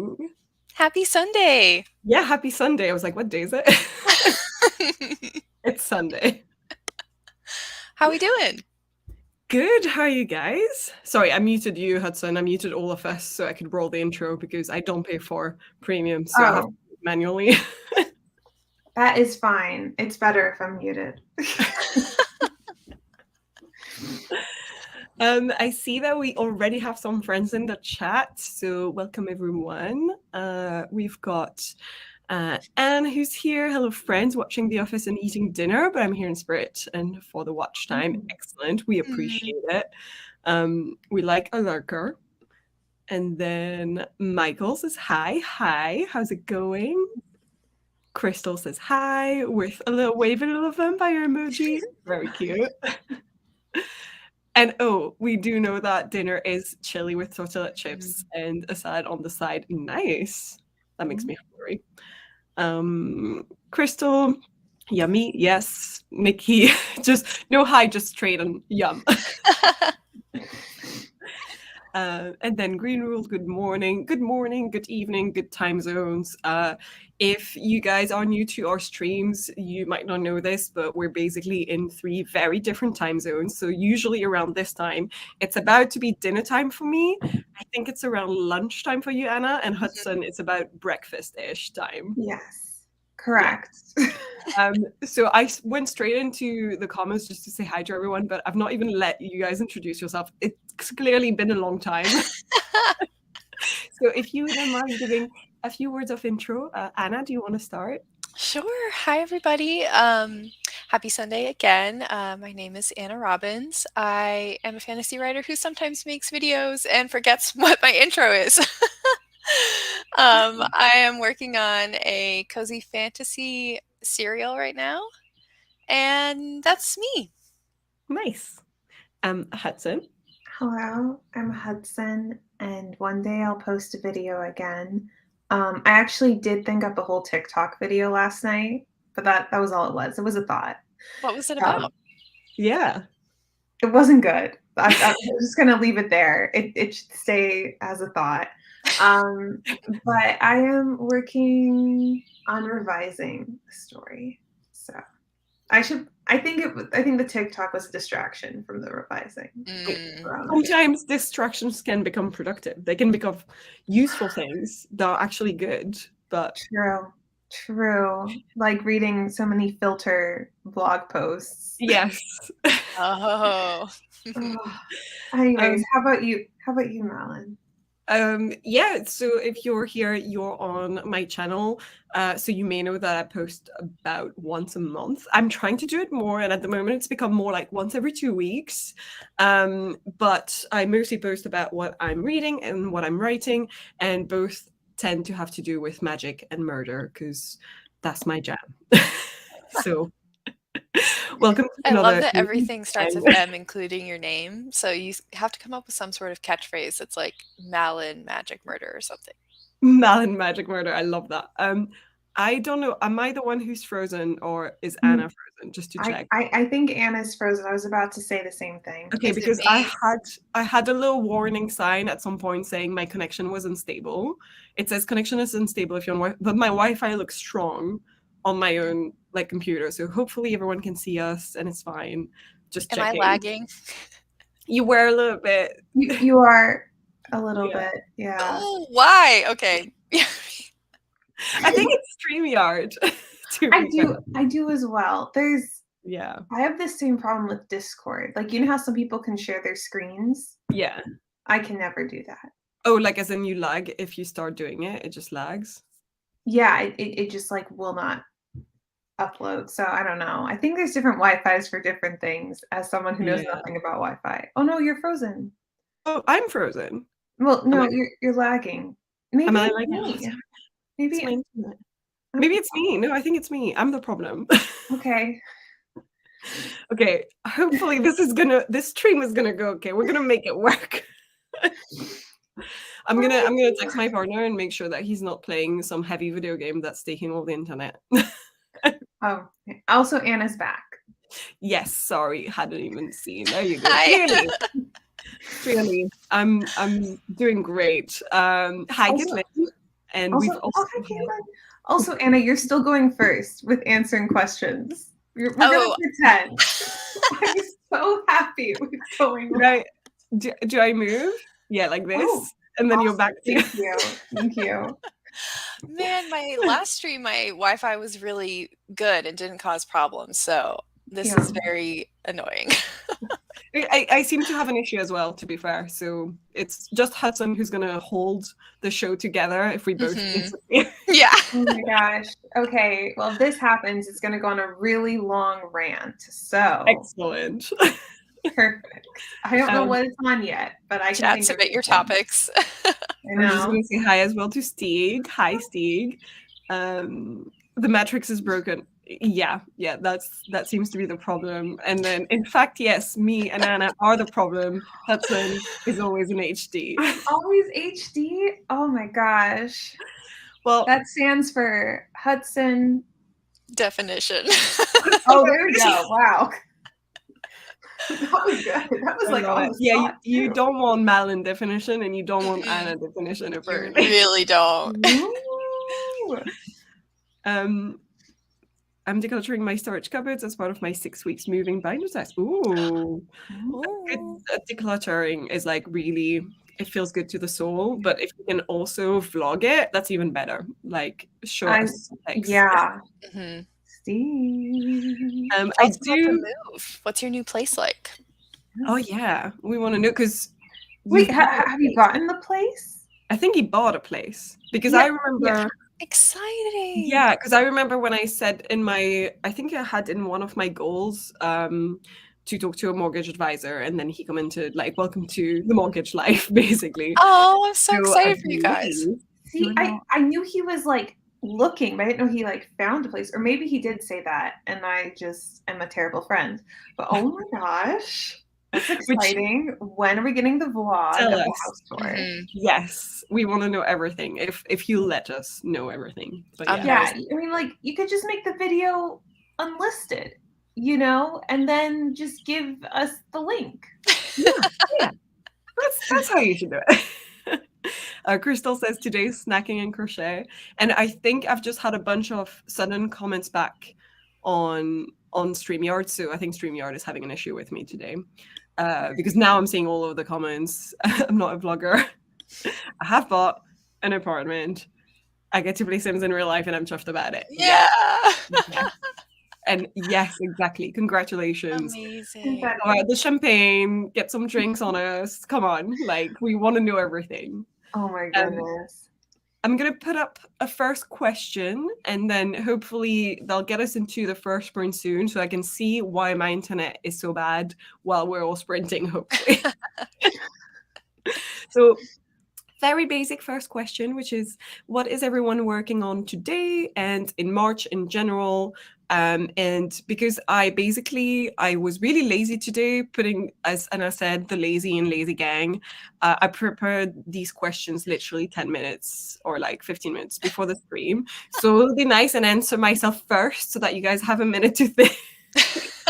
morning. Happy Sunday. Yeah, happy Sunday. I was like, what day is it? It's Sunday. How we doing? Good. How are you guys? Sorry, I muted you, Hudson. I muted all of us so I could roll the intro because I don't pay for premium, so I have to Oh, do it manually. that is fine. It's better if I'm muted. I see that we already have some friends in the chat, so welcome everyone. We've got Anne who's here. Hello, friends, watching The Office and eating dinner, but I'm here in spirit and for the watch time. Excellent. We appreciate it. We like a lurker. And then Michael says hi. Hi, how's it going? Crystal says hi with a little wavy little vampire emoji. Very cute. And oh, we do know that dinner is chili with tortilla chips and a salad on the side. Nice. That makes me hungry. Crystal, yummy. Yes. Nikki, just no hi, just straight and yum. And then Green Rule, good morning, good evening, good time zones. If you guys are new to our streams, you might not know this, but we're basically in 3 very different time zones. So usually around this time, it's about to be dinner time for me. I think it's around lunchtime for you, Anna, and Hudson, it's about breakfast-ish time. Yes, correct. Yeah. So I went straight into the comments just to say hi to everyone, but I've not even let you guys introduce yourself. It's clearly been a long time. So if you wouldn't mind giving a few words of intro. Anna, do you want to start? Sure. Hi, everybody. Happy Sunday again. My name is Anna Robbins. I am a fantasy writer who sometimes makes videos and forgets what my intro is. I am working on a cozy fantasy serial right now, and that's me. Nice. Hudson. Hello, I'm Hudson, and one day I'll post a video again. I actually did think up a whole TikTok video last night, but that was all it was. It was a thought. What was it about? Yeah. It wasn't good. I'm just going to leave it there. It should stay as a thought. But I am working on revising the story. So I think the TikTok was a distraction from the revising. Sometimes distractions can become productive. They can become useful things that are actually good. But True. Like reading so many filter blog posts. Yes. Oh. Anyways, how about you, Malin? Yeah, so if you're here, you're on my channel. So you may know that I post about once a month. I'm trying to do it more, and at the moment it's become more like once every 2 weeks. But I mostly post about what I'm reading and what I'm writing, and both tend to have to do with magic and murder because that's my jam. So welcome to I another love that everything starts with M, including your name. So you have to come up with some sort of catchphrase that's like Malin Magic Murder or something. Malin Magic Murder. I love that. I don't know. Am I the one who's frozen or is Anna frozen? Just to check. I think Anna's frozen. I was about to say the same thing. Okay, because I had a little warning sign at some point saying my connection was unstable. It says connection is unstable if you're on Wi-Fi, but my Wi-Fi looks strong on my own computer. So hopefully everyone can see us and it's fine. Just checking. Am I lagging? You were a little bit. You are a little bit, yeah. Oh, why? Okay. I think it's StreamYard. I do as well. I have the same problem with Discord. Like, you know how some people can share their screens? Yeah. I can never do that. Oh, like as in you lag if you start doing it, it just lags? Yeah, it just like will not upload. So I don't know. I think there's different Wi-Fi's for different things as someone who knows nothing about Wi-Fi. Oh no, you're frozen. Oh, I'm frozen. Well, no, you're lagging. Maybe Am I lagging? Maybe it's me. No, I think it's me. I'm the problem. Okay. Okay. Hopefully this stream is gonna go okay. We're gonna make it work. I'm gonna text my partner and make sure that he's not playing some heavy video game that's taking all the internet. Oh, okay. Also Anna's back. Yes, sorry, hadn't even seen. There you go. Clearly, I'm doing great. Hi, Caitlin. And Also, we've also hi, Caitlin. Also, Anna, you're still going first with answering questions. We're gonna pretend. I'm so happy with going. Do I move? Yeah, like this, and then you're back to. Thank you. Thank you. Man, my last stream, my Wi-Fi was really good and didn't cause problems. So this is very annoying. I seem to have an issue as well, to be fair. So it's just Hudson who's going to hold the show together if we both disappear. Yeah. Oh my gosh. Okay. Well, if this happens, it's going to go on a really long rant. So excellent. Perfect. I don't know what it's on yet, but I can submit your topics. I know. I'm just going to say hi as well to Stieg. Hi, Stieg. The matrix is broken. Yeah, that seems to be the problem. And then, in fact, yes, me and Anna are the problem. Hudson is always in HD. I'm always HD? Oh my gosh. Well, that stands for Hudson definition. Oh, there we go. Wow. That was good. That was like you don't want Malin definition and you don't want Anna definition apparently. You really don't. I'm decluttering my storage cupboards as part of my 6 weeks moving binder test. Ooh. Good decluttering is like really, it feels good to the soul. But if you can also vlog it, that's even better. Like show us. Yeah. Steve. I do move. What's your new place like? Oh yeah, we want to know because. Wait, have you gotten the place? I think he bought a place because I remember. Yeah. Exciting. Yeah, because I remember when I said I think I had in one of my goals to talk to a mortgage advisor, and then he commented like, "Welcome to the mortgage life," basically. Oh, I'm so excited for you guys. See, I knew he was like looking, but I didn't know he like found a place, or maybe he did say that, and I just am a terrible friend. But oh my gosh. That's exciting. When are we getting the vlog of the house tour? Yes, we want to know everything. If you let us know everything. But yeah, I mean, like you could just make the video unlisted, and then just give us the link. Yeah. That's how you should do it. Crystal says today's snacking and crochet, and I think I've just had a bunch of sudden comments back on StreamYard, so I think StreamYard is having an issue with me today. Because now I'm seeing all of the comments. I'm not a vlogger. I have bought an apartment. I get to play Sims in real life and I'm chuffed about it. Yeah. And yes, exactly. Congratulations. Amazing. The champagne, get some drinks on us. Come on. Like, we want to know everything. Oh my goodness. I'm going to put up a first question and then hopefully they'll get us into the first sprint soon so I can see why my internet is so bad while we're all sprinting, hopefully. So very basic first question, which is what is everyone working on today and in March in general? And because I was really lazy today, putting, as Anna said, the lazy and lazy gang. I prepared these questions literally 10 minutes or like 15 minutes before the stream. So it'll be nice and answer myself first so that you guys have a minute to think.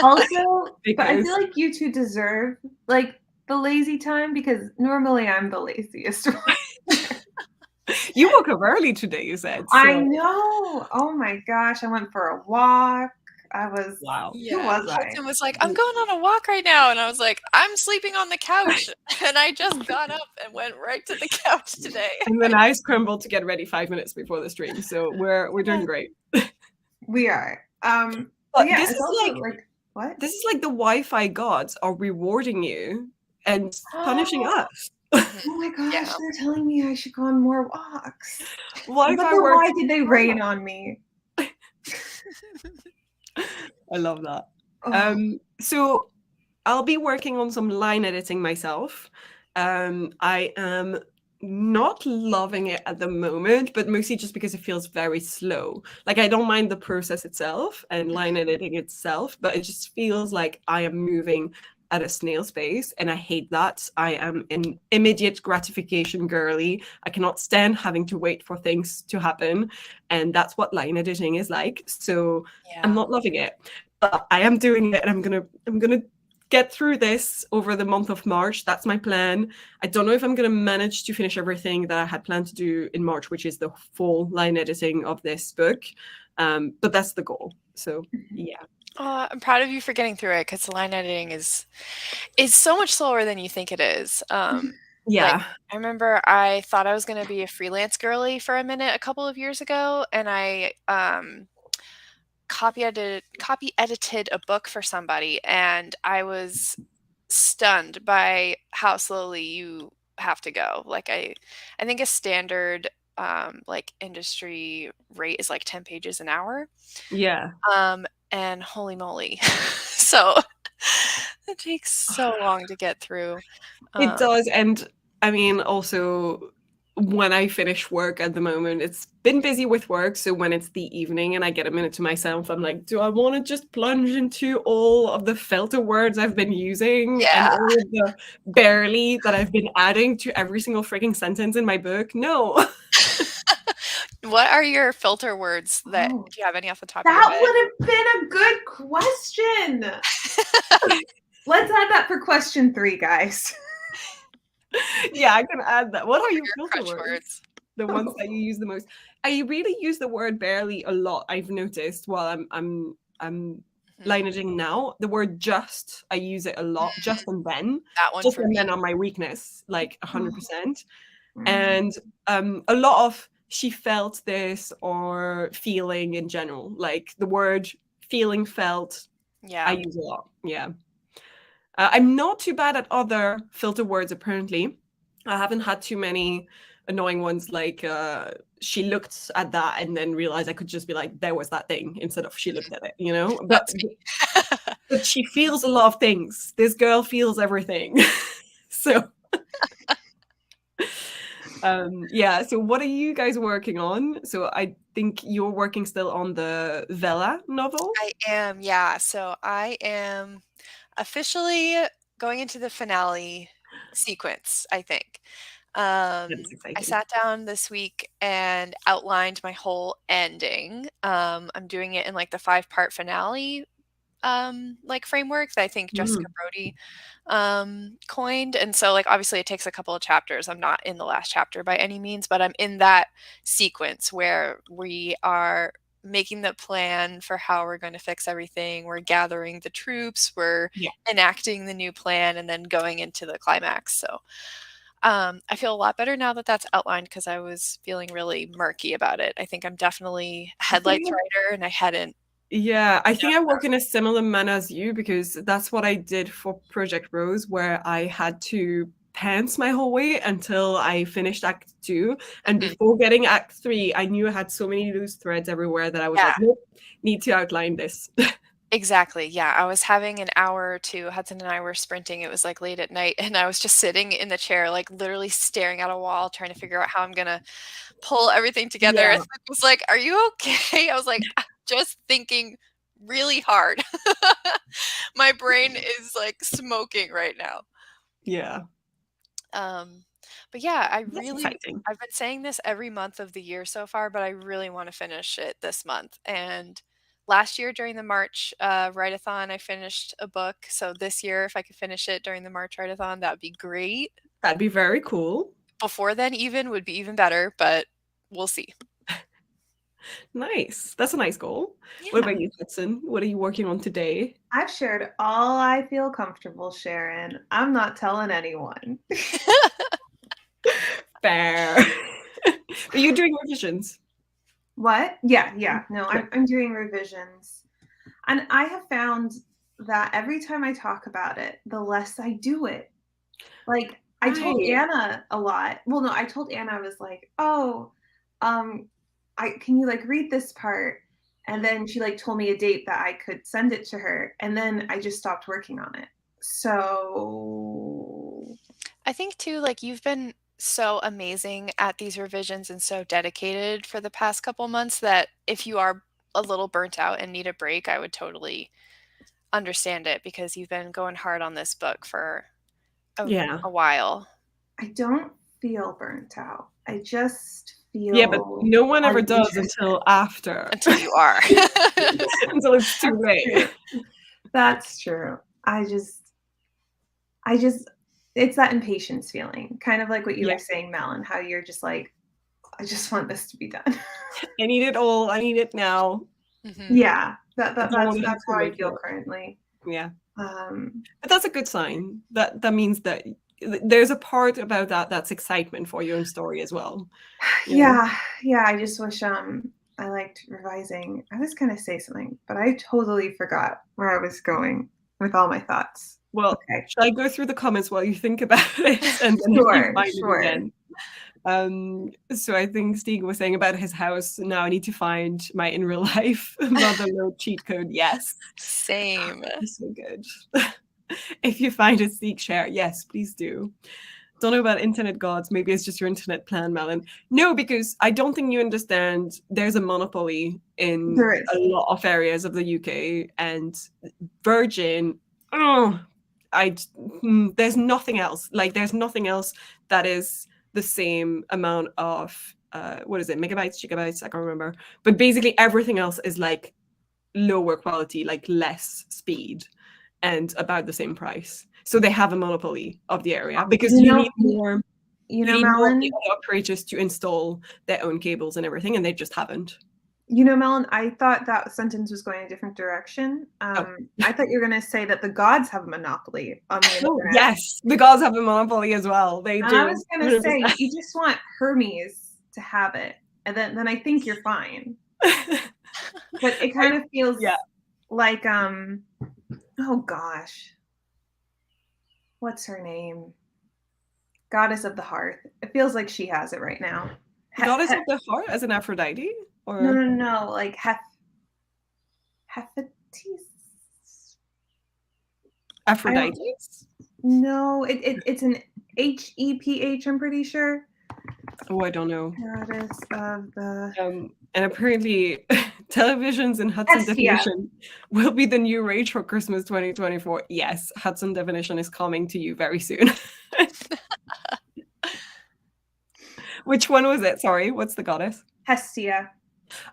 Also, but I feel like you two deserve like the lazy time because normally I'm the laziest one. You woke up early today, you said. So. I know. Oh my gosh. I went for a walk. Wow. Yeah. Who was I? Hudson was like, I'm going on a walk right now. And I was like, I'm sleeping on the couch. And I just got up and went right to the couch today. And then I scrambled to get ready 5 minutes before the stream. So we're doing great. We are. This is like what? This is like the Wi-Fi gods are rewarding you and punishing us. Oh my gosh, they're telling me I should go on more walks. Why did they rain on me? I love that. So I'll be working on some line editing myself. I am not loving it at the moment, but mostly just because it feels very slow. Like I don't mind the process itself and line editing itself, but it just feels like I am moving at a snail's pace, and I hate that. I am an immediate gratification girly. I cannot stand having to wait for things to happen, and that's what line editing is like. So I'm not loving it, but I am doing it, and I'm gonna get through this over the month of March. That's my plan. I don't know if I'm going to manage to finish everything that I had planned to do in March, which is the full line editing of this book. But that's the goal. So, yeah. I'm proud of you for getting through it, because the line editing is so much slower than you think it is. Yeah. I remember I thought I was going to be a freelance girly for a minute a couple of years ago, and I copy edited a book for somebody, and I was stunned by how slowly you have to go. Like I think a standard industry rate is like 10 pages an hour. Yeah. And holy moly. So it takes so long to get through. It does. And I mean, also, when I finish work at the moment, it's been busy with work. So when it's the evening and I get a minute to myself, I'm like, do I want to just plunge into all of the filter words I've been using and all of the barely that I've been adding to every single freaking sentence in my book? No. What are your filter words that, do you have any off the top of your That head? would have been a good question. Let's add that for question 3, guys. Yeah, I can add that. What are your filter crutch words? The ones that you use the most. I really use the word barely a lot, I've noticed, while I'm line editing now. The word just, I use it a lot. Just and then. That one Just for and me. then on my weakness, like 100%. And a lot of she felt this or feeling in general. Like the word feeling, felt, I use a lot. Yeah. I'm not too bad at other filter words, apparently. I haven't had too many annoying ones like she looked at that and then realized I could just be like, there was that thing, instead of she looked at it, you know? But she feels a lot of things. This girl feels everything. So yeah, so what are you guys working on? So I think you're working still on the Vela novel? I am, yeah. So I am officially going into the finale sequence, I think. That's exciting. I sat down this week and outlined my whole ending. I'm doing it in like the 5-part finale like framework that I think Jessica Brody coined. And so like obviously it takes a couple of chapters. I'm not in the last chapter by any means, but I'm in that sequence where we are making the plan for how we're going to fix everything. We're gathering the troops, we're enacting the new plan, and then going into the climax. So I feel a lot better now that that's outlined, because I was feeling really murky about it. I think I'm definitely a headlights writer, and I hadn't. Yeah, I think I work in a similar manner as you, because that's what I did for Project Rose, where I had to pants my whole way until I finished Act 2. And before getting Act 3, I knew I had so many loose threads everywhere that I was like, nope, need to outline this. Exactly. Yeah. I was having an hour or two. Hudson and I were sprinting. It was like late at night, and I was just sitting in the chair, like literally staring at a wall, trying to figure out how I'm going to pull everything together. Yeah. And it was like, are you okay? I was like, just thinking really hard. My brain is like smoking right now. Yeah. But yeah, I've exciting. been saying this every month of the year so far, but I really want to finish it this month. And last year during the March write-a-thon, I finished a book. So this year, if I could finish it during the March write-a-thon, that would be great. That'd be very cool. Before then even would be even better, but we'll see. Nice. That's a nice goal. Yeah. What about you, Hudson? What are you working on today? I've shared all I feel comfortable sharing. I'm not telling anyone. Fair. Are you doing revisions? What? Yeah. No, I'm doing revisions. And I have found that every time I talk about it, the less I do it. Like, I told Anna a lot. Well, no, I told Anna, I was like, oh, can you like read this part? And then she like told me a date that I could send it to her. And then I just stopped working on it. So I think too, like you've been so amazing at these revisions and so dedicated for the past couple months that if you are a little burnt out and need a break, I would totally understand it, because you've been going hard on this book for a while. I don't feel burnt out. I just feel but no one ever does until after. Until you are. Until it's too late. That's true. I just it's that impatience feeling, kind of like what you Yeah. were saying, Malin, how you're just like, I just want this to be done. I need it all. I need it now. Yeah, I don't want to have that's to how I wait feel for it. currently. Yeah. Um, But that's a good sign. That means that there's a part about that's excitement for your own story as well. yeah, I just wish I liked revising. I was gonna say something, but I totally forgot where I was going with all my thoughts. Well, Okay. shall I go through the comments while you think about it and then you find it again? So I think Stig was saying about his house. Now I need to find my in real life motherload cheat code. Yes. Same. It's so good. If you find it, Stig, share. Yes, please do. Don't know about internet gods. Maybe it's just your internet plan, Malin. No, because I don't think you understand. There's a monopoly in There is. a lot of areas of the UK, and Virgin. Oh, there's nothing else. Like there's nothing else that is the same amount of what is it, megabytes, gigabytes? I can't remember. But basically, everything else is like lower quality, like less speed, and about the same price. So they have a monopoly of the area because you need more. You You know, need more of Malin, the other operators to install their own cables and everything, and they just haven't. you know, Malin, I thought that sentence was going a different direction. Oh. I thought you were going to say that the gods have a monopoly on the internet. Oh, yes, the gods have a monopoly as well. They do. I was going to say, you just want Hermes to have it, and then I think you're fine. But it kind of feels like, oh gosh, what's her name? Goddess of the Hearth. It feels like she has it right now. Goddess of the Heart as an Aphrodite? Or No, like Hephaestus. Aphrodite? No, it's an HEPH, I'm pretty sure. Oh, I don't know. Goddess of the... and apparently televisions in Hudson definition will be the new rage for Christmas 2024. Yes, Hudson definition is coming to you very soon. Which one was it? Sorry, what's the goddess? Hestia.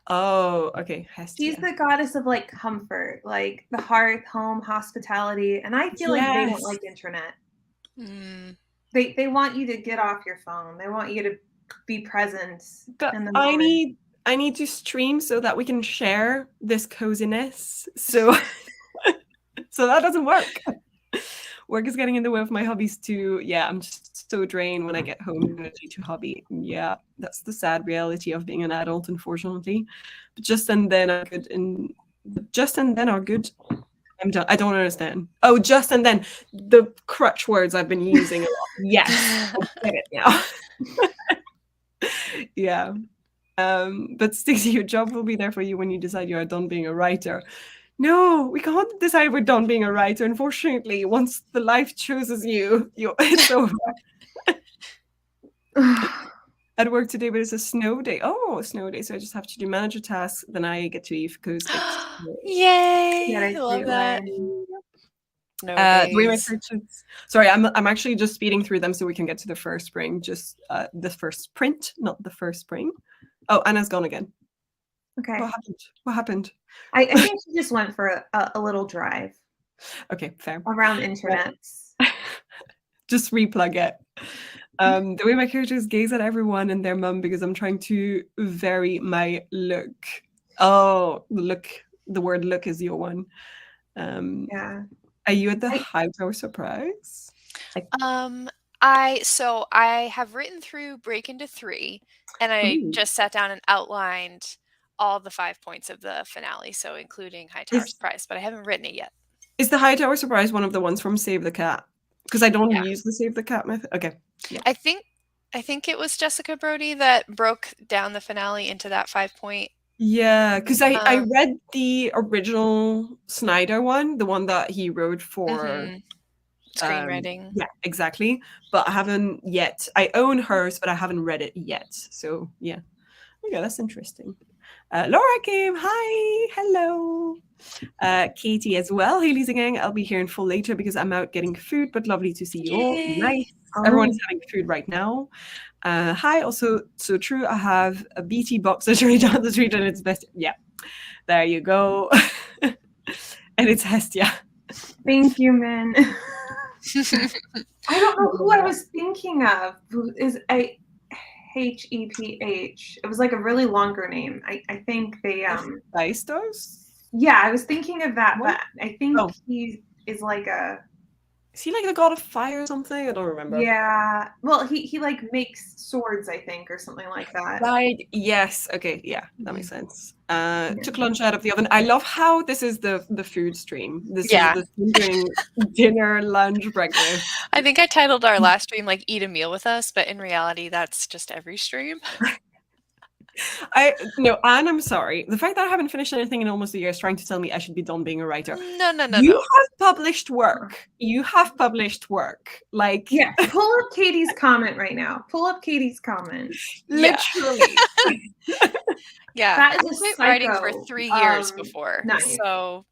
Oh, okay. Hestia. She's the goddess of like comfort, like the hearth, home, hospitality. And I feel like they don't like internet. They want you to get off your phone. They want you to be present in the moment. I need to stream so that we can share this coziness. So that doesn't work. Work is getting in the way of my hobbies too. Yeah, I'm just so drained when I get home energy to hobby. Yeah, that's the sad reality of being an adult, unfortunately. But just and then are good. I'm done. I don't understand. Oh, just and then, the crutch words I've been using a lot. Yes, I get it now. Yeah. But Stacey, your job will be there for you when you decide you are done being a writer. No, we can't decide we're done being a writer. Unfortunately, once the life chooses you, it's over. At work today, but it's a snow day. Oh, a snow day. So I just have to do manager tasks. Then I get to leave because it's yay! I love that. Sorry, I'm actually just speeding through them so we can get to the first spring. Just the first sprint, not the first spring. Oh, Anna's gone again. Okay. What happened? I think she just went for a little drive. Okay, fair. Around internet. Just replug it. The way my characters gaze at everyone and their mum because I'm trying to vary my look. Oh, look. The word look is your one. Yeah. Are you at the Hightower surprise? I have written through Break Into 3, and I just sat down and outlined all the 5 points of the finale, so including Hightower surprise, but I haven't written it yet. Is the Hightower surprise one of the ones from Save the Cat? Because I don't use the Save the Cat method. Okay. Yeah. I think it was Jessica Brody that broke down the finale into that 5-point. Yeah, because I read the original Snyder one, the one that he wrote for screenwriting. Yeah, exactly. But I haven't yet. I own hers, but I haven't read it yet. So yeah. Okay, that's interesting. Laura came. Hi. Hello. Katie as well. Hey, Lisa gang. I'll be here in full later because I'm out getting food, but lovely to see you all. Nice. Everyone's having food right now. Hi. Also, so true. I have a BT box literally down the street and it's best. Yeah. There you go. And it's Hestia. Thank you, Min. I don't know who I was thinking of. Who is a Heph? It was like a really longer name. I think they Hephaestus? Yeah, I was thinking of that, What? but I think Oh. he is like a Is he like the god of fire or something? I don't remember. yeah. Well, he like makes swords, I think, or something like that. Right. Yes. Okay. Yeah, that makes Mhm. sense. Took lunch out of the oven. I love how this is the food stream. This is the stream doing dinner, lunch, breakfast. I think I titled our last stream like "Eat a Meal with Us," but in reality, that's just every stream. No, Anne, I'm sorry. The fact that I haven't finished anything in almost a year is trying to tell me I should be done being a writer. No. You have published work. You have published work. Like, Yeah, pull up Katie's comment right now. Pull up Katie's comment. literally. Yeah, That I is quit a writing for psycho. 3 years before, Nice. so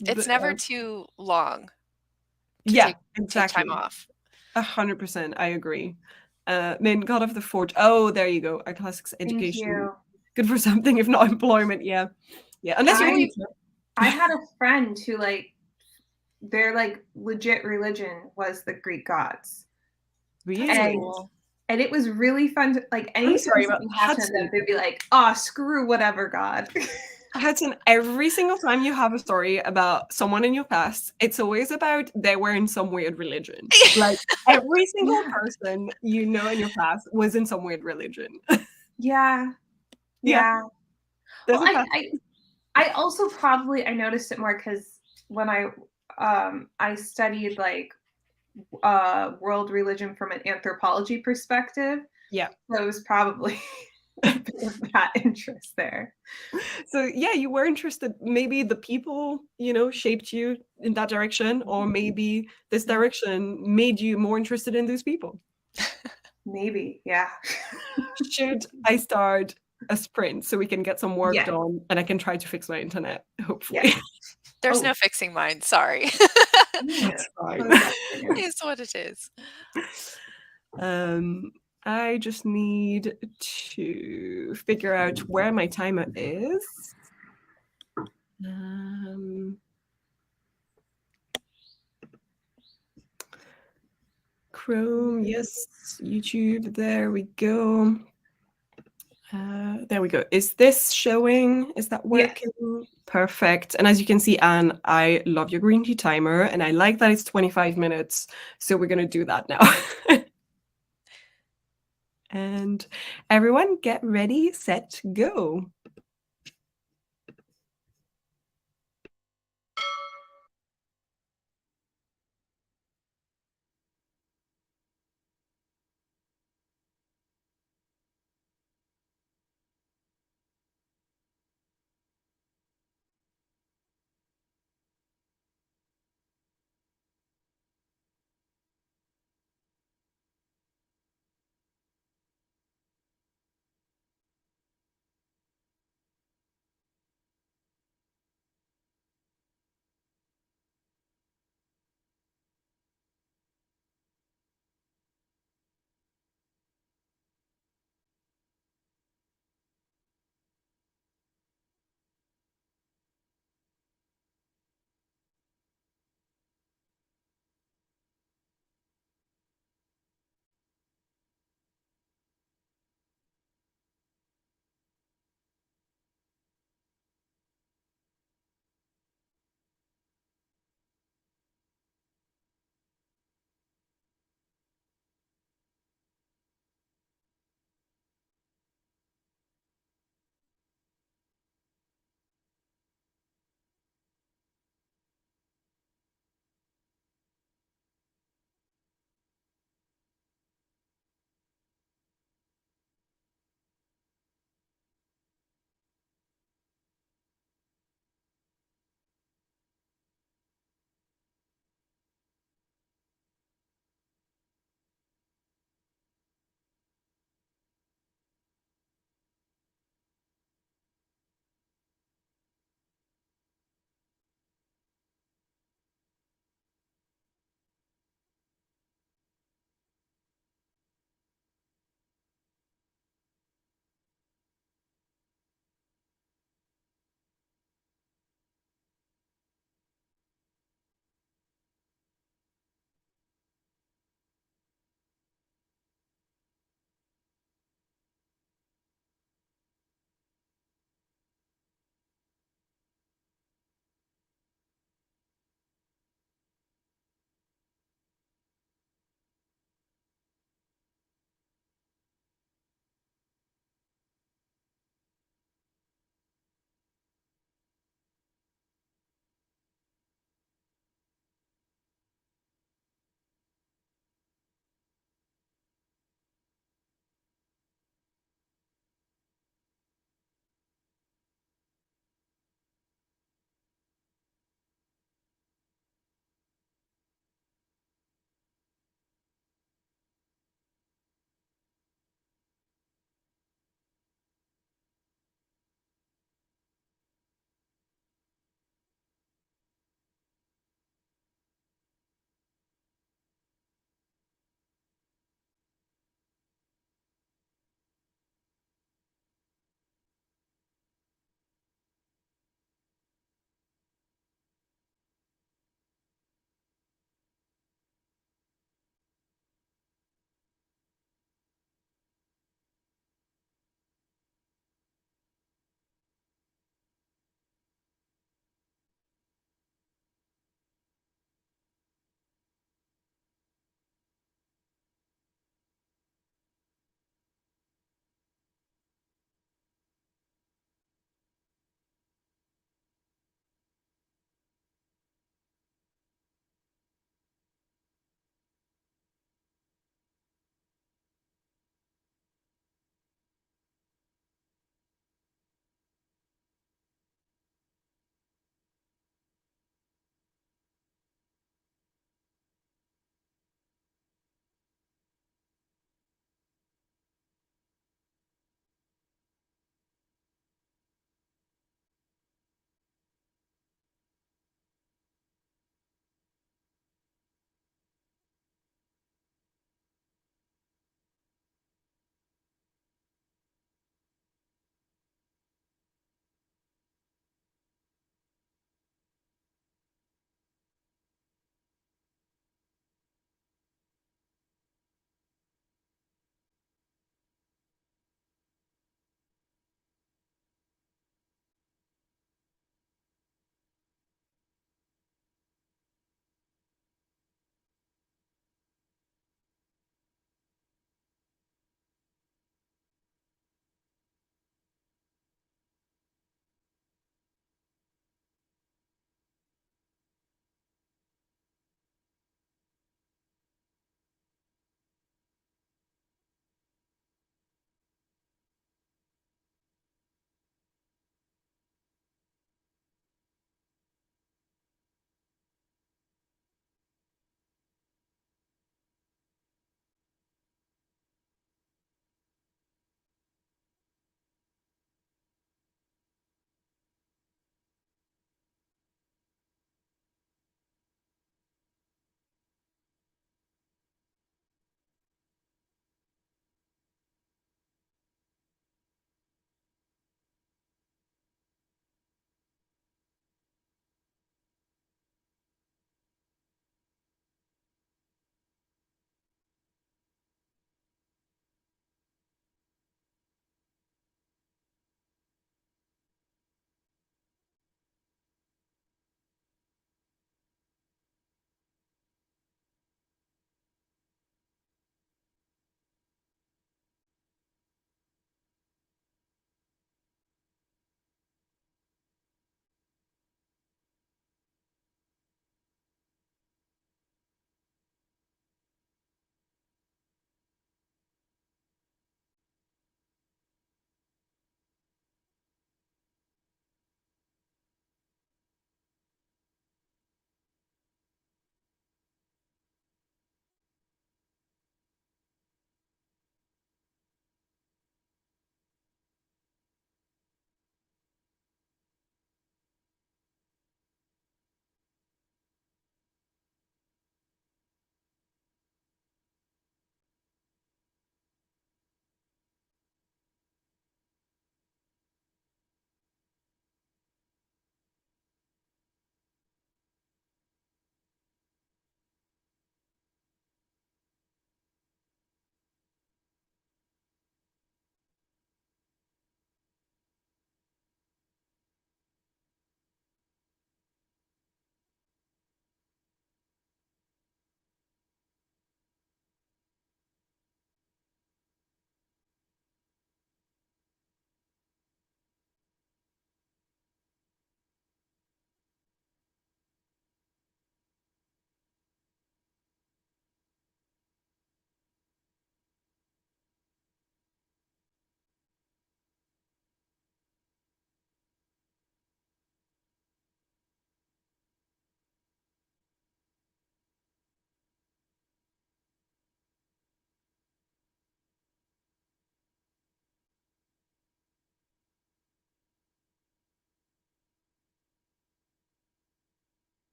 it's never too long to Yeah, take time exactly. off. 100%. I agree. Main God of the Forge. Oh, there you go. Our classics education. Thank you. Good for something, if not employment. Yeah. Yeah. Unless you I had a friend who like their like legit religion was the Greek gods. really? And it was really fun to like anytime sorry, but something happened to them, Hudson. they'd be like, oh, screw whatever God. Hudson, every single time you have a story about someone in your past, it's always about they were in some weird religion. Like every single person you know in your past was in some weird religion. Yeah. Yeah. Well, I also probably I noticed it more because when I studied like world religion from an anthropology perspective. Yeah. So it was probably a bit of that interest there. So yeah, you were interested. Maybe the people, shaped you in that direction, or maybe this direction made you more interested in those people. Maybe, yeah. Should I start a sprint so we can get some work Yes. done and I can try to fix my internet, hopefully? Yes. There's no fixing mine, sorry. It's fine. It's what it is. I just need to figure out where my timer is. Chrome, yes. YouTube, there we go. There we go. Is this showing? Is that working? Yes. Perfect. And as you can see, Anne, I love your green tea timer, and I like that it's 25 minutes. So we're going to do that now. And everyone get ready, set, go.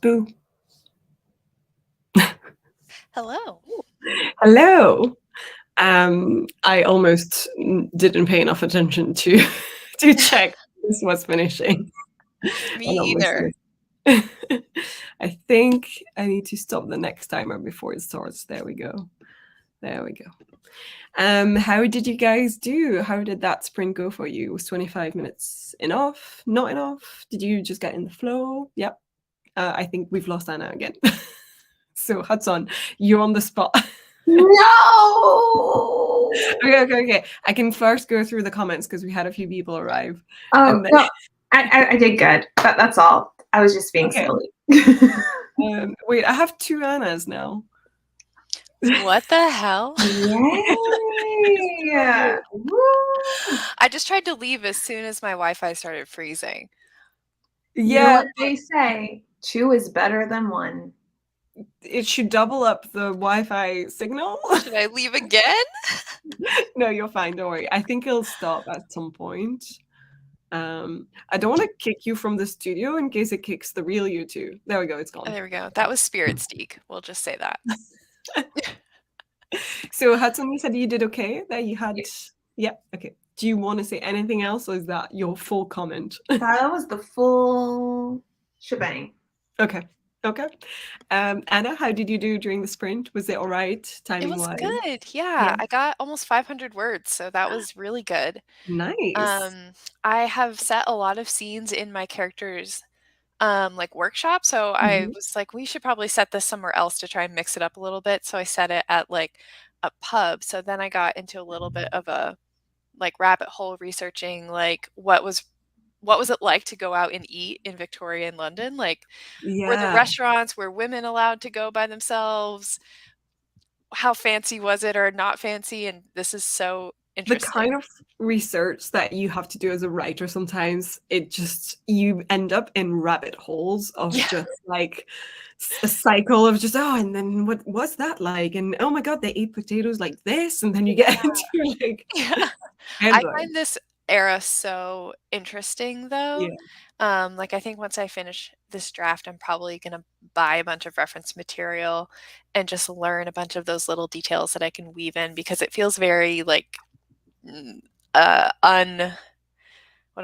Boo. Hello. Hello. I almost didn't pay enough attention to check this was finishing. Me I almost either. missed. I think I need to stop the next timer before it starts. There we go. There we go. How did you guys do? How did that sprint go for you? Was 25 minutes enough? Not enough? Did you just get in the flow? Yep. I think we've lost Anna again. So Hudson, you're on the spot. No. Okay. I can first go through the comments because we had a few people arrive. Oh And then, no, I did good. That's all. I was just being silly. wait, I have 2 Annas now. What the hell? Yay! I just tried to leave as soon as my Wi-Fi started freezing. You know what they say, 2 is better than 1. It should double up the Wi-Fi signal. Should I leave again? No, you're fine. Don't worry. I think it'll stop at some point. I don't want to kick you from the studio in case it kicks the real you too. There we go. It's gone. Oh, there we go. That was Spirit Steak. We'll just say that. So Hudson, you said you did okay. That you had, yeah. Okay. Do you want to say anything else, or is that your full comment? That was the full shebang. Okay. Anna, how did you do during the sprint? Was it all right, timing wise? It was good. Yeah, I got almost 500 words, so that was really good. Nice. I have set a lot of scenes in my character's like workshop, so I was like, we should probably set this somewhere else to try and mix it up a little bit. So I set it at like a pub. So then I got into a little bit of a like rabbit hole researching like what was it like to go out and eat in Victorian London? Like, were the restaurants, were women allowed to go by themselves? How fancy was it or not fancy? And this is so interesting. The kind of research that you have to do as a writer, sometimes you end up in rabbit holes of just like a cycle of just, and then what was that like? And oh my God, they ate potatoes like this. And then you get into like, I find this era so interesting though. Like I think once I finish this draft, I'm probably gonna buy a bunch of reference material and just learn a bunch of those little details that I can weave in, because it feels very like what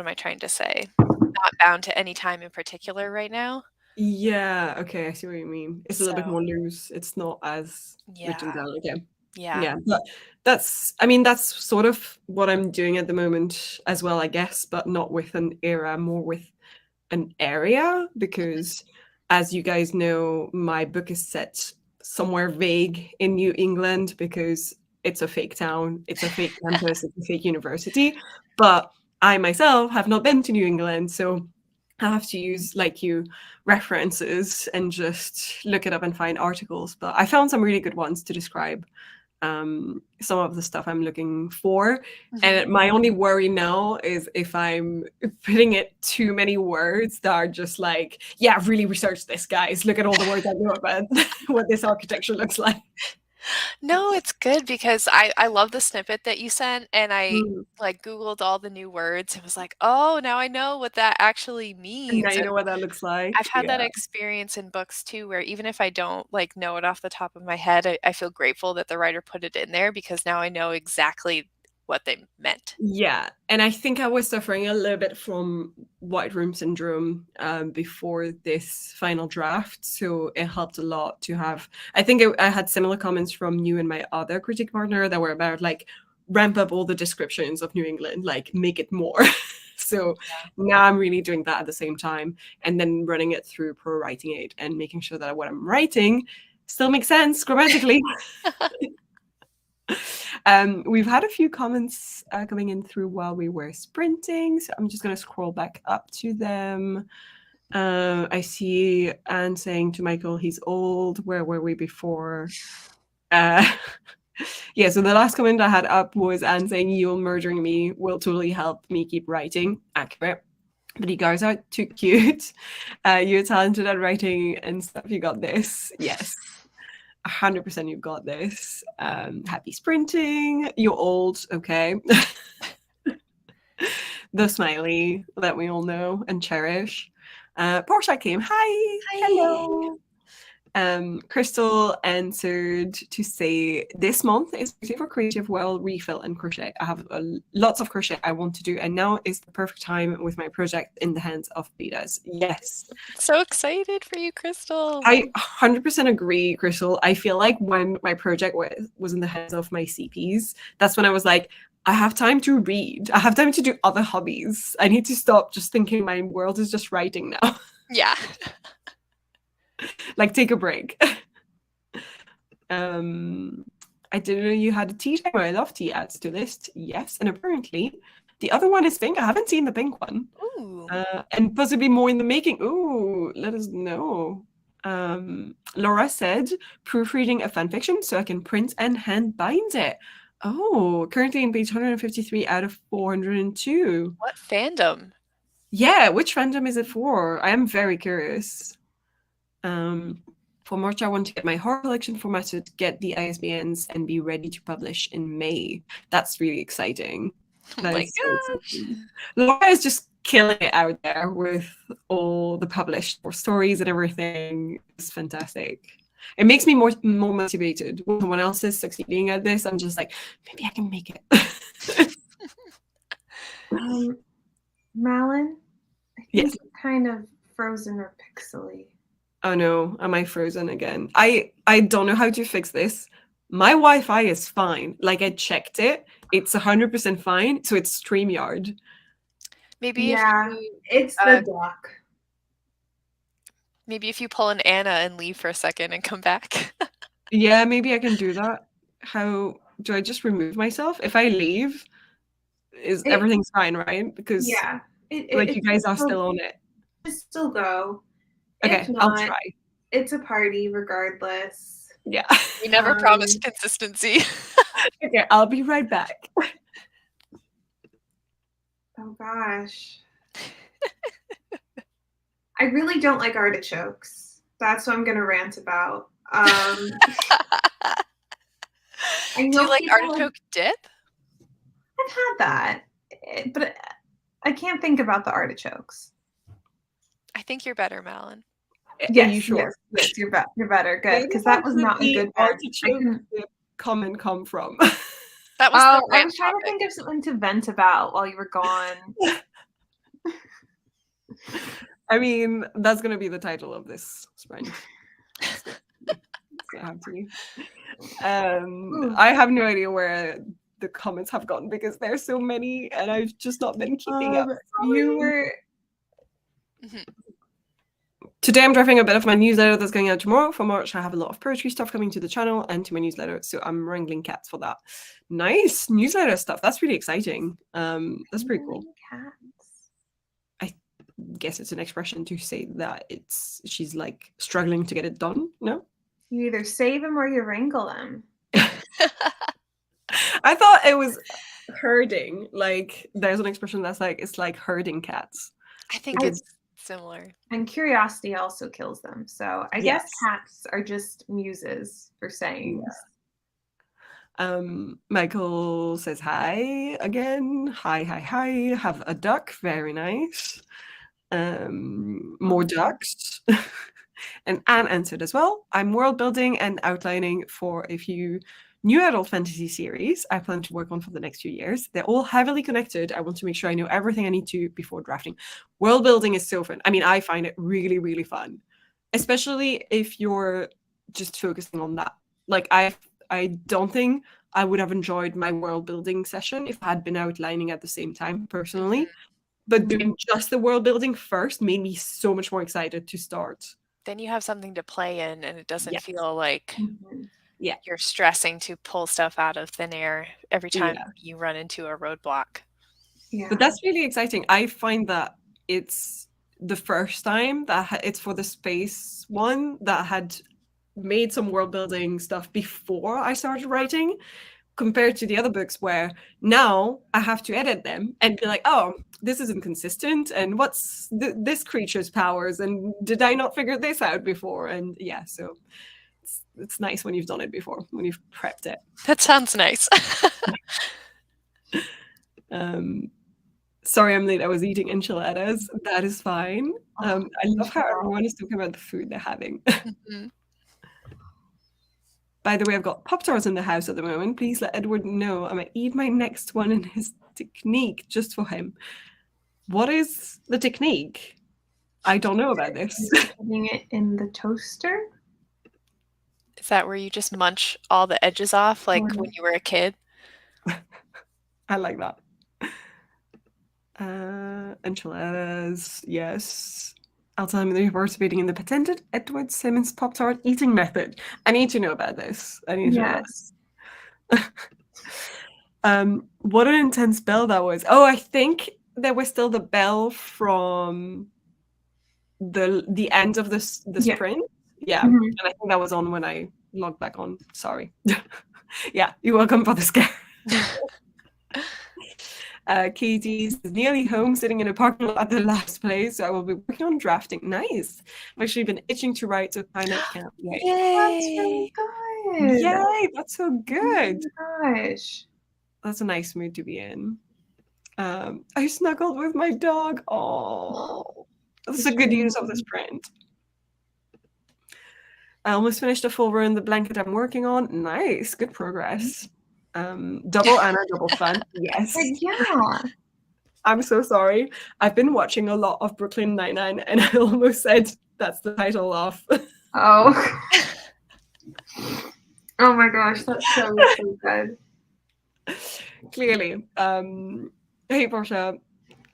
am I trying to say? Not bound to any time in particular right now. Yeah, okay, I see what you mean. It's a little bit more loose. It's not as written down again. Yeah, but that's sort of what I'm doing at the moment as well, I guess, but not with an era, more with an area, because as you guys know, my book is set somewhere vague in New England because it's a fake town, it's a fake campus, it's a fake university, but I myself have not been to New England, so I have to use, like you, references and just look it up and find articles. But I found some really good ones to describe some of the stuff I'm looking for. And my only worry now is if I'm putting it too many words that are just like, yeah, really research this, guys. Look at all the words I know about what this architecture looks like. No, it's good because I love the snippet that you sent, and I like Googled all the new words and was like, oh, now I know what that actually means. Now you know what that looks like. I've had that experience in books too, where even if I don't like know it off the top of my head, I feel grateful that the writer put it in there, because now I know exactly what they meant. Yeah, and I think I was suffering a little bit from white room syndrome before this final draft, so it helped a lot to have. I think I had similar comments from you and my other critic partner that were about like ramp up all the descriptions of New England, like make it more. So now I'm really doing that at the same time, and then running it through Pro Writing Aid and making sure that what I'm writing still makes sense grammatically. We've had a few comments coming in through while we were sprinting, so I'm just going to scroll back up to them. I see Anne saying to Michael, he's old. Where were we before? Yeah, so the last comment I had up was Anne saying, you murdering me will totally help me keep writing. Accurate. But you guys are too cute. You're talented at writing and stuff. You got this. Yes. 100% you've got this. Happy sprinting. You're old. Okay. The smiley that we all know and cherish. Portia came. Hi. Hello. Crystal answered to say this month is for creative well refill and crochet. I have lots of crochet I want to do, and now is the perfect time with my project in the hands of betas. Yes. So excited for you, Crystal. I 100% agree, Crystal. I feel like when my project was in the hands of my CPs, that's when I was like, I have time to read. I have time to do other hobbies. I need to stop just thinking my world is just writing now. Yeah. Like, take a break. I didn't know you had a tea timer. I love tea adds to list. Yes, and apparently the other one is pink. I haven't seen the pink one. Ooh. And possibly more in the making. Ooh, let us know. Laura said proofreading a fanfiction so I can print and hand bind it. Oh, currently in page 153 out of 402. What fandom? Yeah, which fandom is it for? I am very curious. For March, I want to get my horror collection formatted, get the ISBNs, and be ready to publish in May. That's really exciting. Oh That my is so gosh. exciting. Laura is just killing it out there with all the published stories and everything. It's fantastic. It makes me more motivated. When someone else is succeeding at this, I'm just like, maybe I can make it. Malin, I think Yes. you're kind of frozen or pixely. Oh no, am I frozen again? I don't know how to fix this. My Wi-Fi is fine. Like, I checked it. It's 100% fine. So it's StreamYard. Maybe Yeah, if you it's the dock. maybe if you pull an Anna and leave for a second and come back. Yeah, maybe I can do that. How do I just remove myself? If I leave, everything's fine, right? Because yeah, you guys are still on it. Just still go. Okay, If not, I'll try. It's a party regardless. Yeah. We never promised consistency. Okay, I'll be right back. Oh gosh. I really don't like artichokes. That's what I'm gonna rant about. Do you like artichoke dip? I've had that, but I can't think about the artichokes. I think you're better, Malin. Yes, are you sure? Yes, you're better. Good, because that was not a good artichoke comment come from. That was I was trying to think of something to vent about while you were gone. I mean, that's gonna be the title of this sprint. Have to. I have no idea where the comments have gone because there's so many, and I've just not been keeping up. You were. Today I'm drafting a bit of my newsletter that's going out tomorrow. For March, I have a lot of poetry stuff coming to the channel and to my newsletter, so I'm wrangling cats for that. Nice newsletter stuff. That's really exciting. That's pretty cool. Cats. I guess it's an expression to say that she's like struggling to get it done. No, you either save them or you wrangle them. I thought it was herding. Like, there's an expression that's like, it's like herding cats. I think it's similar. And curiosity also kills them. So I guess cats are just muses for sayings. Yeah. Michael says hi again. Hi. Have a duck. Very nice. More ducks. And Anne answered as well. I'm world building and outlining for a few new adult fantasy series I plan to work on for the next few years. They're all heavily connected. I want to make sure I know everything I need to before drafting. World building is so fun. I mean, I find it really, really fun, especially if you're just focusing on that. Like, I don't think I would have enjoyed my world building session if I had been outlining at the same time personally. But doing just the world building first made me so much more excited to start. Then you have something to play in, and it doesn't feel like yeah, you're stressing to pull stuff out of thin air every time you run into a roadblock. Yeah. But that's really exciting. I find that it's the first time that it's for the space one that had made some world building stuff before I started writing, compared to the other books where now I have to edit them and be like, oh, this isn't consistent, and what's this creature's powers, and did I not figure this out before? And yeah, so it's nice when you've done it before, when you've prepped it. That sounds nice. Sorry I'm late, I was eating enchiladas. That is fine. I love how everyone is talking about the food they're having. By the way, I've got Pop-Tarts in the house at the moment. Please let Edward know I might eat my next one in his technique just for him. What is the technique? I don't know about this. Putting it in the toaster? Is that where you just munch all the edges off like when you were a kid? I like that. Enchiladas, yes. Ultimately participating in the patented Edward Simmons Pop-Tart eating method. I need to know about this. I need to know about this. What an intense bell that was. Oh, I think there was still the bell from the end of the sprint. Yeah. Mm-hmm. And I think that was on when I logged back on. Sorry. Yeah, you're welcome for the scare. Katie's nearly home, sitting in a parking lot at the last place, so I will be working on drafting. Nice. I've actually been itching to write, so kind of can't wait. That's really good. Yay, that's so good. Oh my gosh. That's a nice mood to be in. I snuggled with my dog. Oh, that's a good use of this print. I almost finished a full row in the blanket I'm working on. Nice, good progress. Double Anna, double fun. Yes. Yeah. I'm so sorry. I've been watching a lot of Brooklyn Nine-Nine, and I almost said that's the title of. Oh. Oh my gosh, that's so good. Clearly. Hey, Portia.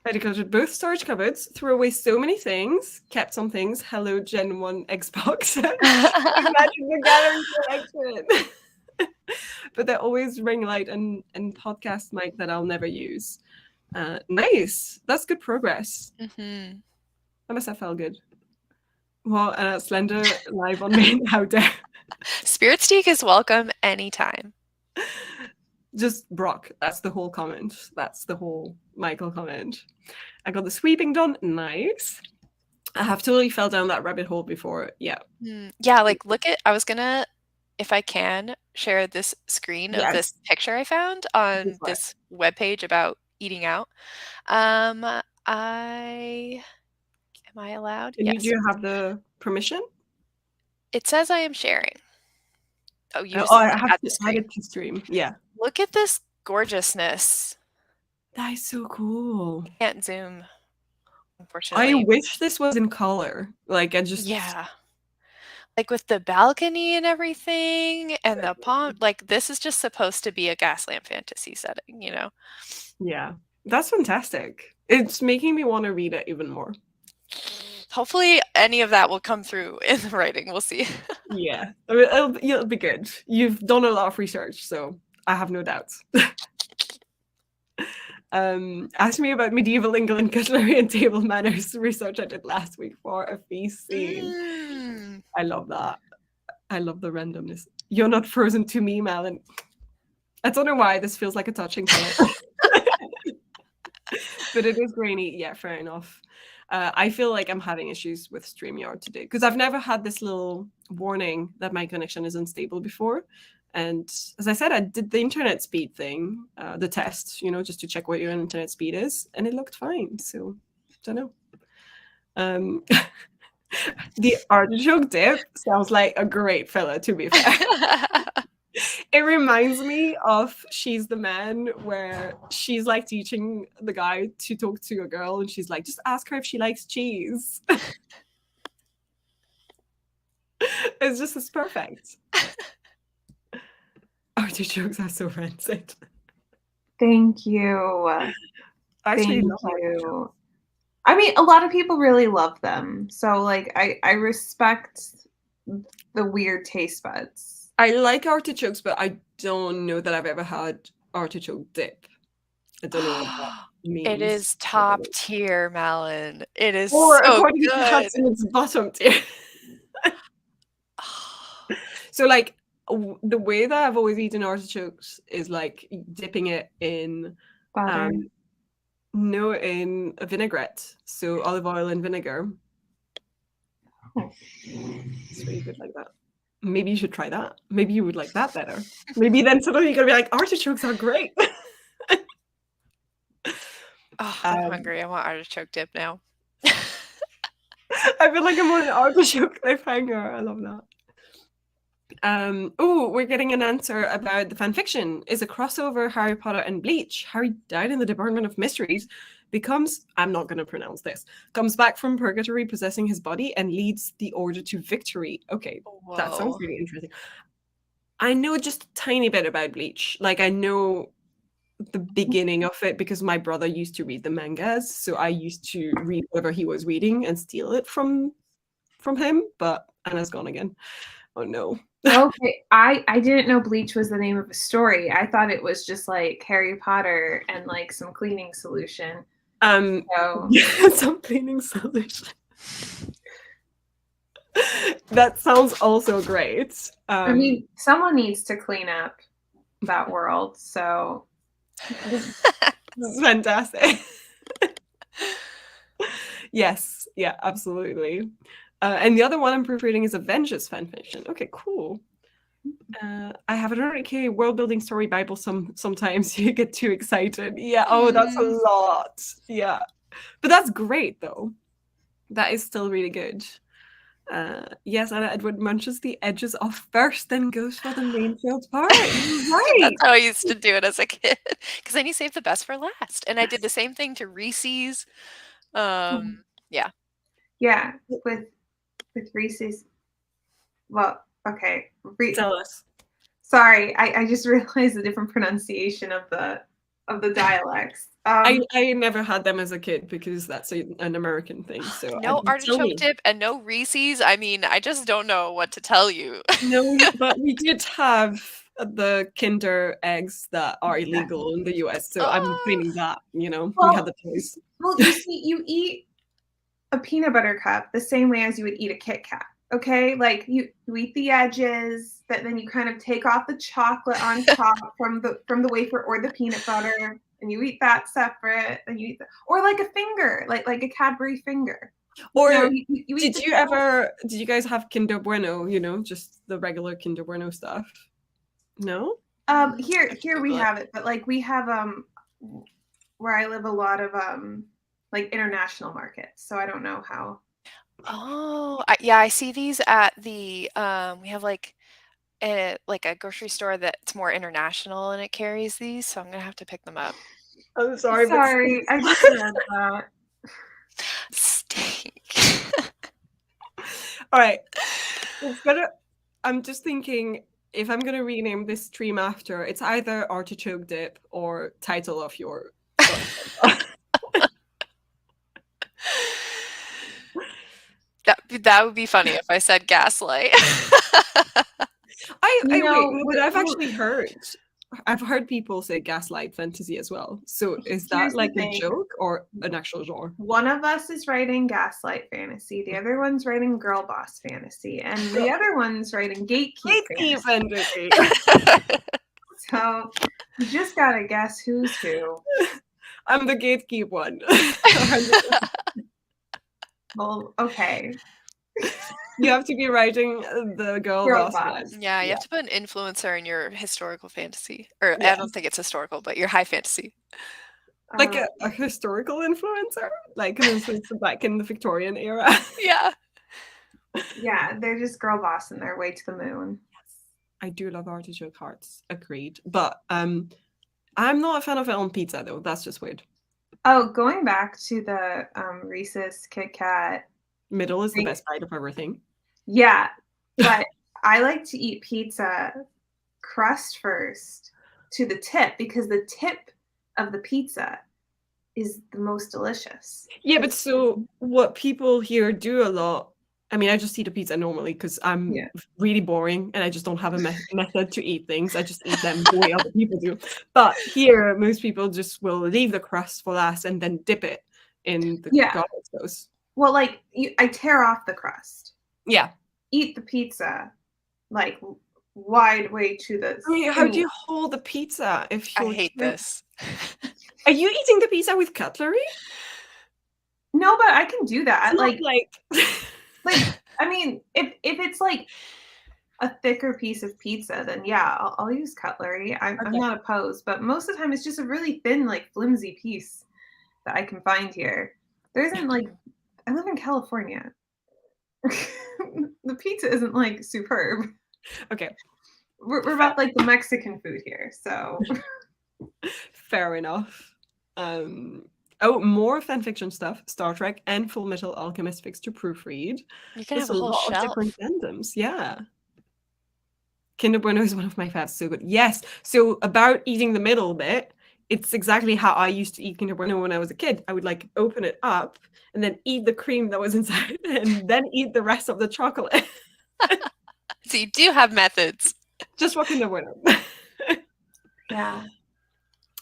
I decluttered both storage cupboards, threw away so many things, kept some things. Hello, Gen 1 Xbox. Imagine the gallery collection. But they're always ring light and podcast mic that I'll never use. Nice. That's good progress. Mm-hmm. That must have felt good. Well, and Slender live on main. How dare. Spirit Steak is welcome anytime. Just Brock. That's the whole comment. That's the whole Michael comment. I got the sweeping done. Nice. I have totally fell down that rabbit hole before. Yeah. Yeah, like look at, I was gonna, if I can, share this screen of this picture I found on this webpage about eating out. Am I allowed? Yes. Do you have the permission? It says I am sharing. Oh, you just I have the to add it to stream. Yeah. Look at this gorgeousness. That is so cool. I can't zoom, unfortunately. I wish this was in color. Like, I just... Yeah. Like with the balcony and everything and the pond, like this is just supposed to be a Gaslamp fantasy setting, you know? Yeah. That's fantastic. It's making me want to read it even more. Hopefully any of that will come through in the writing. We'll see. Yeah. I mean, it'll be good. You've done a lot of research, so I have no doubts. Ask me about medieval England cutlery and table manners research I did last week for a feast scene. I love that. I love the randomness. You're not frozen to me, Malin. I don't know why this feels like a touching point. But it is grainy. Yeah, fair enough. I feel like I'm having issues with StreamYard today because I've never had this little warning that my connection is unstable before. And as I said, I did the internet speed thing, the test, just to check what your internet speed is, and it looked fine. So, don't know. The artichoke dip sounds like a great fella, to be fair. It reminds me of She's the Man, where she's like teaching the guy to talk to a girl, and she's like, just ask her if she likes cheese. It's perfect. Artichokes are so rancid. Thank you. Thank you. I mean, a lot of people really love them. So, like, I respect the weird taste buds. I like artichokes, but I don't know that I've ever had artichoke dip. I don't know what that means. It is top tier, Malin. It is or so according good. to Hudson, it's bottom tier. So, like, the way that I've always eaten artichokes is like dipping it in butter. No, in a vinaigrette. So olive oil and vinegar. Oh. It's really good like that. Maybe you should try that. Maybe you would like that better. Maybe then suddenly you're gonna be like, artichokes are great. I'm hungry. I want artichoke dip now. I feel like I'm on an artichoke cliffhanger. I love that. Oh, we're getting an answer about the fanfiction. Is a crossover Harry Potter and Bleach. Harry died in the Department of Mysteries, becomes, I'm not going to pronounce this, comes back from purgatory possessing his body and leads the order to victory. Okay, that sounds Whoa. really interesting. I know just a tiny bit about Bleach. Like, I know the beginning of it because my brother used to read the mangas, so I used to read whatever he was reading and steal it from him, but Anna's gone again. Oh no. Okay, I didn't know Bleach was the name of a story. I thought it was just like Harry Potter and like some cleaning solution. So Yeah, some cleaning solution. That sounds also great. I mean, someone needs to clean up that world. So this is fantastic. Yes, yeah, absolutely. And the other one I'm proofreading is Avengers fanfiction. Okay, cool. I have an okay world building story Bible. Sometimes you get too excited. Yeah. Oh, that's a lot. Yeah, but that's great though. That is still really good. Yes, Anna Edward munches the edges off first, then goes for the main filled part. Right. That's how I used to do it as a kid, because then you save the best for last. And I did the same thing to Reese's. Yeah. Yeah, with Reese's. Well, okay. Tell us. Sorry, I just realized the different pronunciation of the dialects. I never had them as a kid because that's an American thing. So no artichoke dip and no Reese's. I mean, I just don't know what to tell you. No, but we did have the Kinder eggs that are illegal in the US. So I'm claiming that, we had the choice. Well, you see, you eat a peanut butter cup the same way as you would eat a Kit Kat. Okay, like you eat the edges, but then you kind of take off the chocolate on top from the wafer or the peanut butter, and you eat that separate. And you eat or like a finger, like a Cadbury finger. Or did you guys have Kinder Bueno? Just the regular Kinder Bueno stuff. No. Here we have it, but like we have where I live a lot of like international markets, so I don't know how. Oh, yeah, I see these at the we have like a grocery store that's more international and it carries these, so I'm gonna have to pick them up. I'm sorry, but I just said that. Steak. All right. I'm just thinking if I'm gonna rename this stream after, it's either artichoke dip or title of your That would be funny if I said gaslight. I've actually heard. I've heard people say gaslight fantasy as well. So is that like a joke or an actual genre? One of us is writing gaslight fantasy. The other one's writing girl boss fantasy. And the other one's writing gatekeep fantasy. So you just got to guess who's who. I'm the gatekeep one. Well, okay. You have to be writing the girl boss one. Yeah, you have to put an influencer in your historical fantasy. Or I don't think it's historical, but your high fantasy. Like a historical influencer? Like an influencer back in the Victorian era? Yeah. Yeah, they're just girl boss and their way to the moon. Yes. I do love artichoke hearts. Agreed. But I'm not a fan of it on pizza, though. That's just weird. Oh, going back to the Reese's Kit Kat. Middle is the best bite of everything. Yeah, but I like to eat pizza crust first to the tip because the tip of the pizza is the most delicious. Yeah, but so what people here do a lot, I mean, I just eat a pizza normally because I'm really boring and I just don't have a method to eat things. I just eat them the way other people do. But here, most people just will leave the crust for last and then dip it in the garlic sauce. Well, like I tear off the crust. Yeah. Eat the pizza, like wide way to the. I mean, how do you hold the pizza if you? I hate this. Are you eating the pizza with cutlery? No, but I can do that. Like I mean, if it's like a thicker piece of pizza, then yeah, I'll use cutlery. I'm not opposed, but most of the time it's just a really thin, like flimsy piece that I can find here. There isn't like. I live in California. The pizza isn't like superb. Okay, We're about like the Mexican food here, so fair enough. Oh, more fanfiction stuff. Star Trek and Full Metal Alchemist fix to proofread. You can There's have a a whole lot of different shelf. fandoms. Yeah. Kinder Bueno is one of my faves. So good. Yes. So about eating the middle bit, it's exactly how I used to eat Kinder Bueno when I was a kid. I would like open it up and then eat the cream that was inside and then eat the rest of the chocolate. So you do have methods. Just for Kinder Bueno. yeah.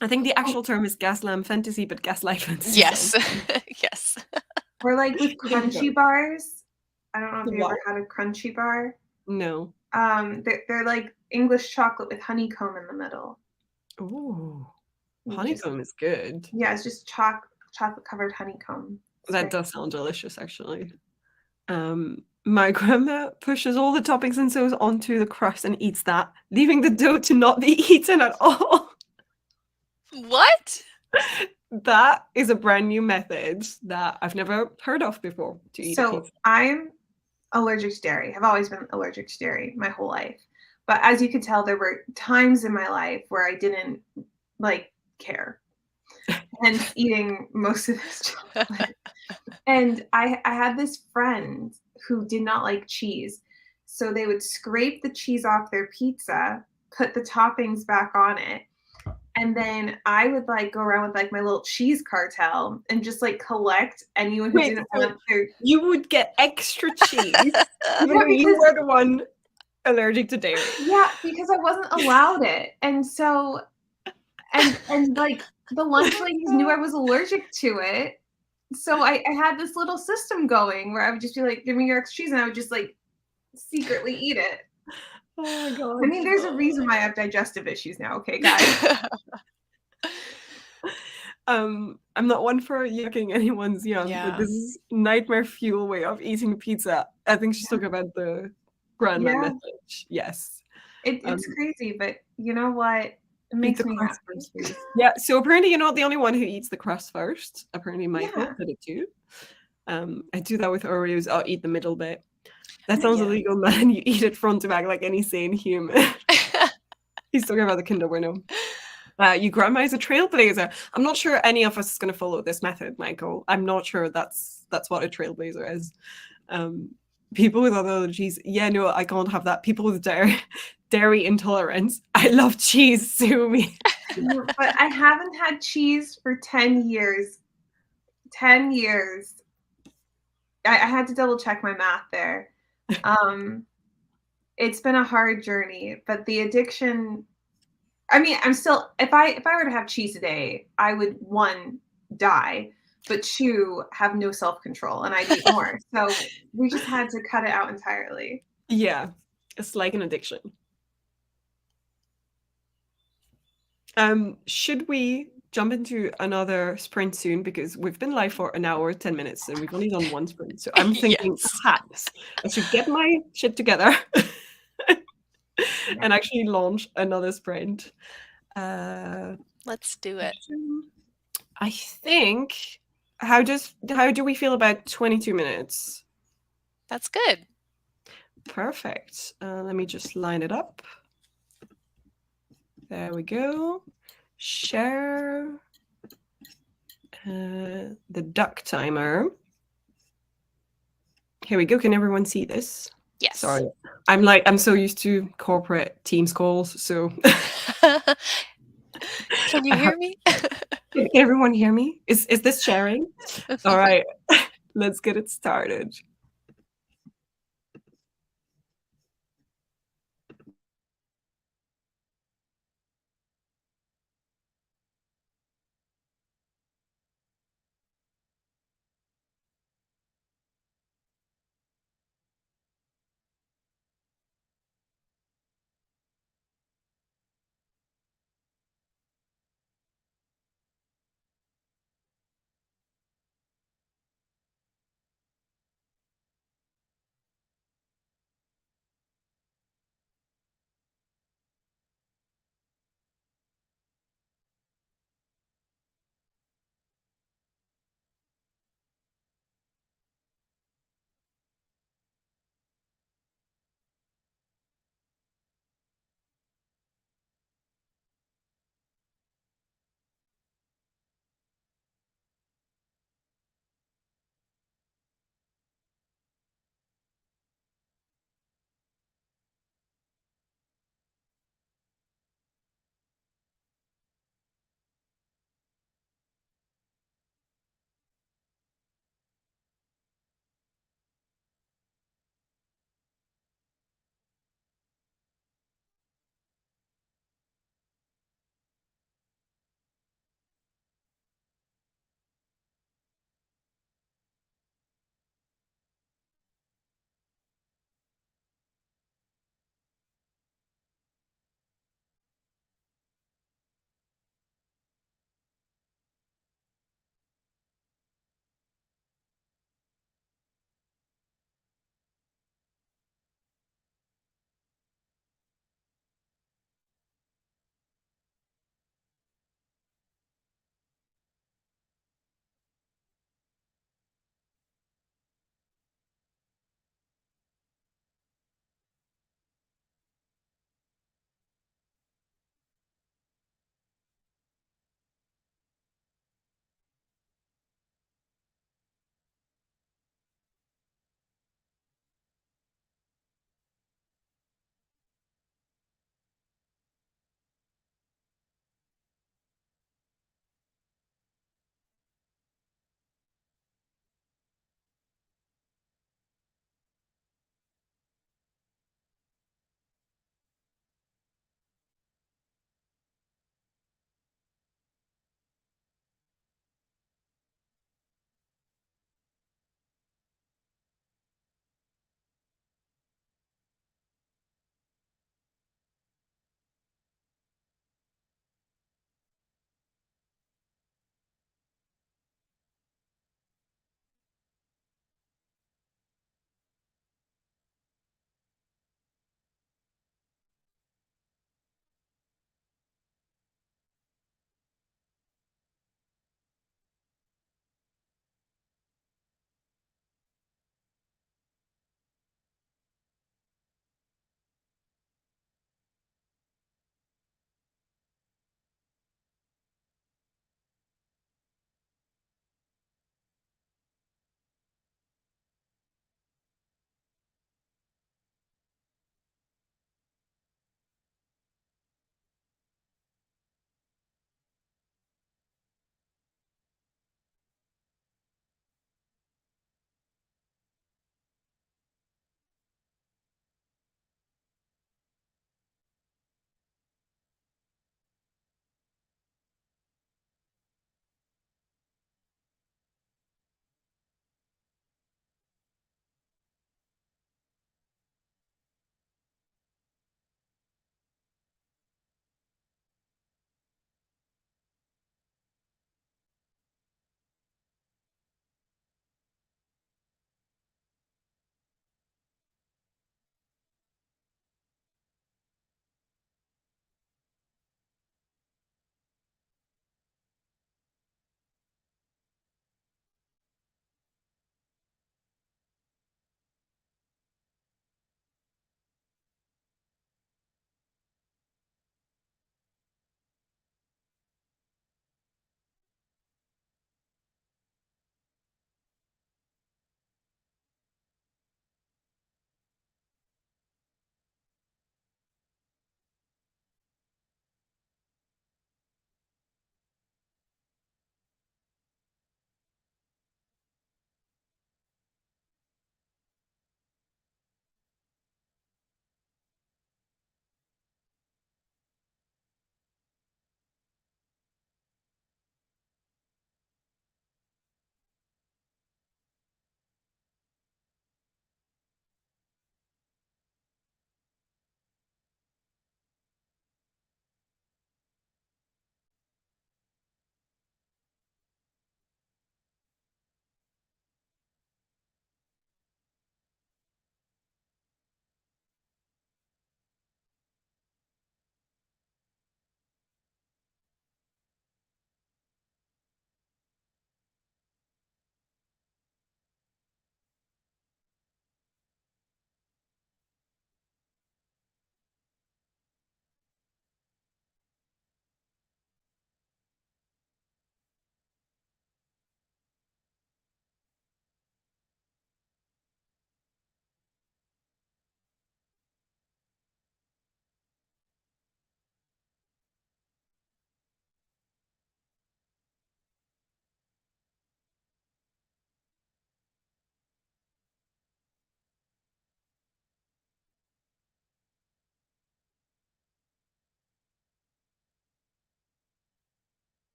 I think the actual term is Gaslam Fantasy, but Gaslight Fantasy Yes. sounds Yes. Or like with There you crunchy go. bars. I don't know if you What? ever had a crunchy bar. No. They're like English chocolate with honeycomb in the middle. Ooh. You just, Honeycomb is good. yeah, it's just chocolate covered honeycomb. It's That very does sound delicious, actually. My grandma pushes all the toppings and sauce onto the crust and eats that, leaving the dough to not be eaten at all. What? That is a brand new method that I've never heard of before to eat a So pizza. I'm allergic to dairy. I've always been allergic to dairy my whole life. But as you could tell, there were times in my life where I didn't like care. Hence eating most of this chocolate. And I had this friend who did not like cheese. So they would scrape the cheese off their pizza, put the toppings back on it, and then I would like go around with like my little cheese cartel and just like collect anyone who Wait, didn't so want their you would get extra cheese even yeah, though you because were the one allergic to dairy. yeah, because I wasn't allowed it. And so and like the lunch ladies knew I was allergic to it. So I had this little system going where I would just be like, give me your extra cheese, and I would just like secretly eat it. Oh my god. I mean, there's a reason why I have digestive issues now, okay, guys? I'm not one for yucking anyone's yum, but Yeah. this is nightmare fuel way of eating pizza. I think she's talking about the grandma Yeah, method. Yes. it's Um, crazy, but you know what? It eat makes the me crust happy. first, please. Yeah. So apparently you're not the only one who eats the crust first. Apparently Michael Yeah. did it too. I do that with Oreos. I'll eat the middle bit. That sounds Yeah. illegal, man. You eat it front to back like any sane human. He's talking about the Kinder Bueno. Your grandma is a trailblazer. I'm not sure any of us is going to follow this method, Michael. I'm not sure that's what a trailblazer is. People with other allergies, yeah, no, I can't have that. People with dairy intolerance, I love cheese, sue me. But I haven't had cheese for 10 years. 10 years. I had to double check my math there. It's been a hard journey, but the addiction, I mean, I'm still, if I were to have cheese today, I would, one, die, but two, have no self-control and I'd eat more. So we just had to cut it out entirely. Yeah, it's like an addiction. Should we jump into another sprint soon? Because we've been live for an hour, 10 minutes, and we've only done one sprint. So I'm thinking Yes. perhaps I should get my shit together and actually launch another sprint. Let's do it. I think how do we feel about 22 minutes? That's good. Perfect. Let me just line it up. There we go. Share the duck timer. Here we go. Can everyone see this? Yes. Sorry. I'm so used to corporate Teams calls, so Can you hear me? Can everyone hear me? Is this sharing? All right. Let's get it started.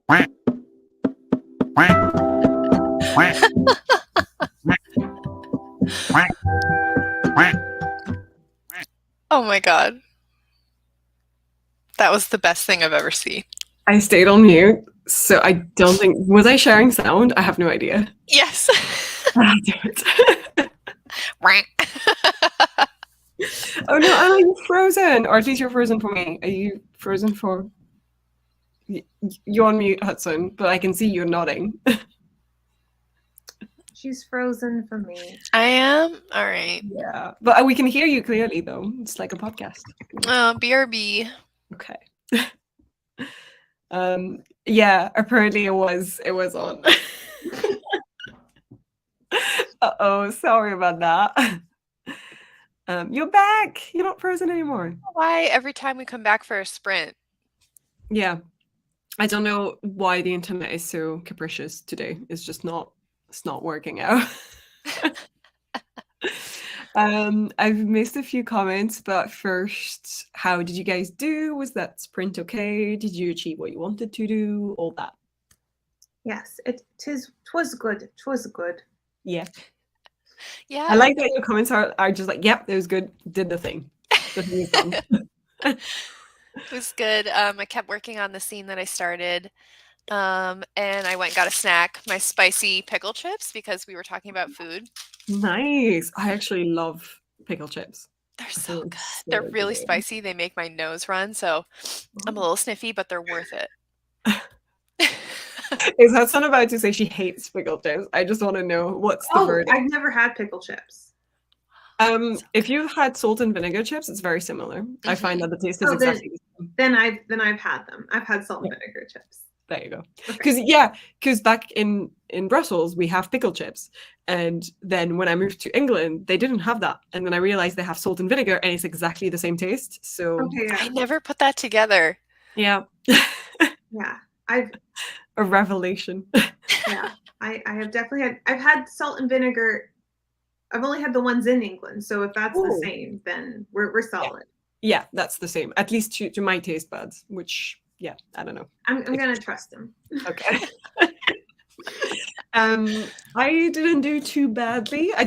Oh my god. That was the best thing I've ever seen. I stayed on mute, so I don't think... Was I sharing sound? I have no idea. Yes. Damn it. Oh no, Anna, you're frozen. Or at least you're frozen for me. Are you frozen for... You're on mute, Hudson, but I can see you nodding. She's frozen for me. I am? All right. Yeah, but we can hear you clearly, though. It's like a podcast. BRB. Okay. Yeah, apparently it was on. Uh-oh, sorry about that. You're back. You're not frozen anymore. Why every time we come back for a sprint? Yeah. I don't know why the internet is so capricious today. It's just not working out. I've missed a few comments, but first, how did you guys do? Was that sprint okay? Did you achieve what you wanted to do? All that. Yes, twas good. Twas good. Yeah. Yeah. I like that your comments are just like, yep, it was good. Did the thing. The thing is done. It was good. I kept working on the scene that I started. And I went and got a snack, my spicy pickle chips, because we were talking about food. Nice. I actually love pickle chips. They're so good. They're really spicy. They make my nose run, so I'm a little sniffy, but they're worth it. Is Hudson about to say she hates pickle chips? I just want to know what's the verdict. I've never had pickle chips. If you've had salt and vinegar chips, it's very similar. Mm-hmm. I find that the taste is exactly the same. Then I've had them. I've had salt and vinegar chips. There you go. Because back in Brussels we have pickle chips, and then when I moved to England they didn't have that, and then I realized they have salt and vinegar and it's exactly the same taste. So I never put that together. Yeah. Yeah, I've a revelation. Yeah, I have definitely I've had salt and vinegar. I've only had the ones in England, so if that's the same, then we're solid. Yeah, that's the same, at least to my taste buds, which I don't know. I'm gonna trust them. Okay. I didn't do too badly. I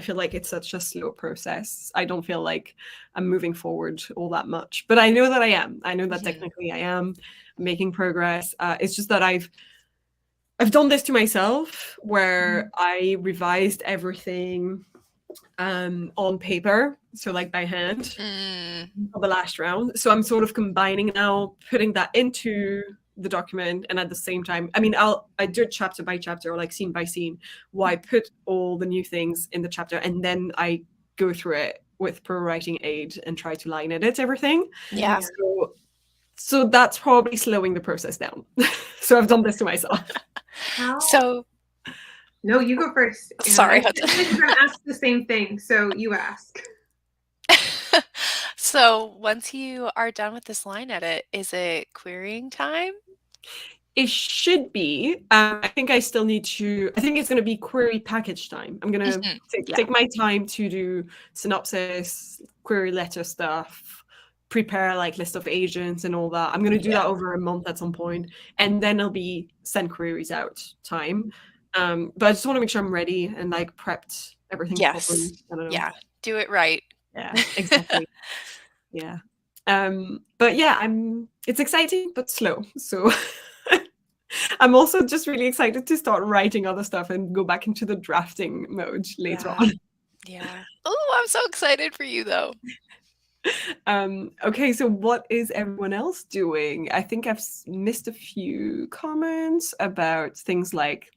feel like it's such a slow process. I don't feel like I'm moving forward all that much, but I know that I am. I know that technically I am making progress. It's just that I've done this to myself, where I revised everything on paper, so like by hand for the last round. So I'm sort of combining now, putting that into the document, and at the same time, I mean, I do it chapter by chapter or like scene by scene, where I put all the new things in the chapter, and then I go through it with pro writing aid and try to line edit everything. Yeah. So that's probably slowing the process down. So I've done this to myself. So no, you go first. Sorry, I'm going to ask the same thing, so you ask. So once you are done with this line edit, is it querying time? It should be. I think I still need to. I think it's going to be query package time. I'm going to take my time to do synopsis, query letter stuff, prepare like list of agents and all that. I'm going to do that over a month at some point, and then it'll be send queries out time. But I just want to make sure I'm ready and like prepped everything. Yes. I don't know. Yeah. Do it right. Yeah. Exactly. Yeah. But yeah, it's exciting but slow. So I'm also just really excited to start writing other stuff and go back into the drafting mode later on. Yeah. Oh, I'm so excited for you though. Okay, so what is everyone else doing? I think I've missed a few comments about things like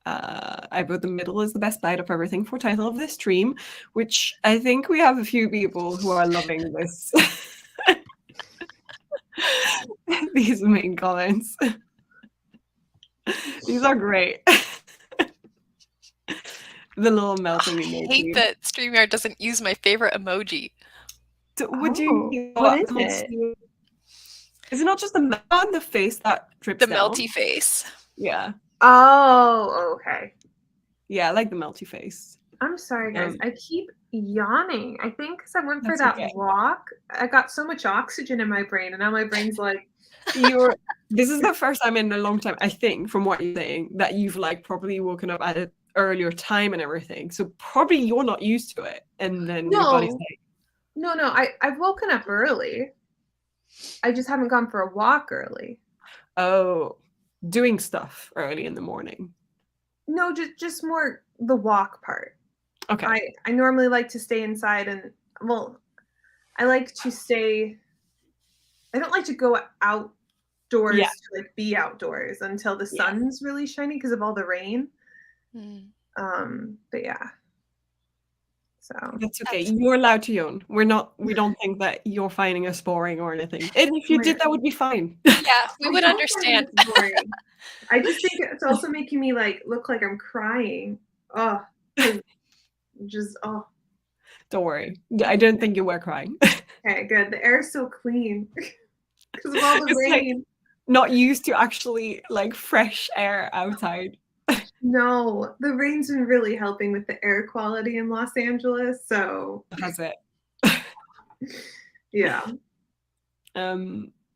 I wrote the middle is the best bite of everything for title of this stream, which I think we have a few people who are loving this. These main comments. These are great. The little melting emoji. I hate that StreamYard doesn't use my favorite emoji. Would you? What is it? Is it not just the face that drips down? The melty face. Yeah. Oh, okay. Yeah, I like the melty face. I'm sorry, guys. I keep yawning. I think because I went for that walk, I got so much oxygen in my brain, and now my brain's like, this is the first time in a long time, I think, from what you're saying, that you've like probably woken up at an earlier time and everything. So probably you're not used to it. And then your body's like, no, I've woken up early. I just haven't gone for a walk early. Oh, doing stuff early in the morning. No, just more the walk part. Okay. I normally like to stay inside and, well, I like to stay, I don't like to go outdoors to like be outdoors until the sun's really shining because of all the rain. But yeah. So that's okay. You're allowed to yawn. We don't think that you're finding us boring or anything. And if you did, that would be fine. Yeah, we would understand. I just think it's also making me like look like I'm crying. Oh, just Don't worry. I don't think you were crying. Okay, good. The air's so clean because of all the rain. Like, not used to actually like fresh air outside. No, the rain's been really helping with the air quality in Los Angeles. So has it? Yeah.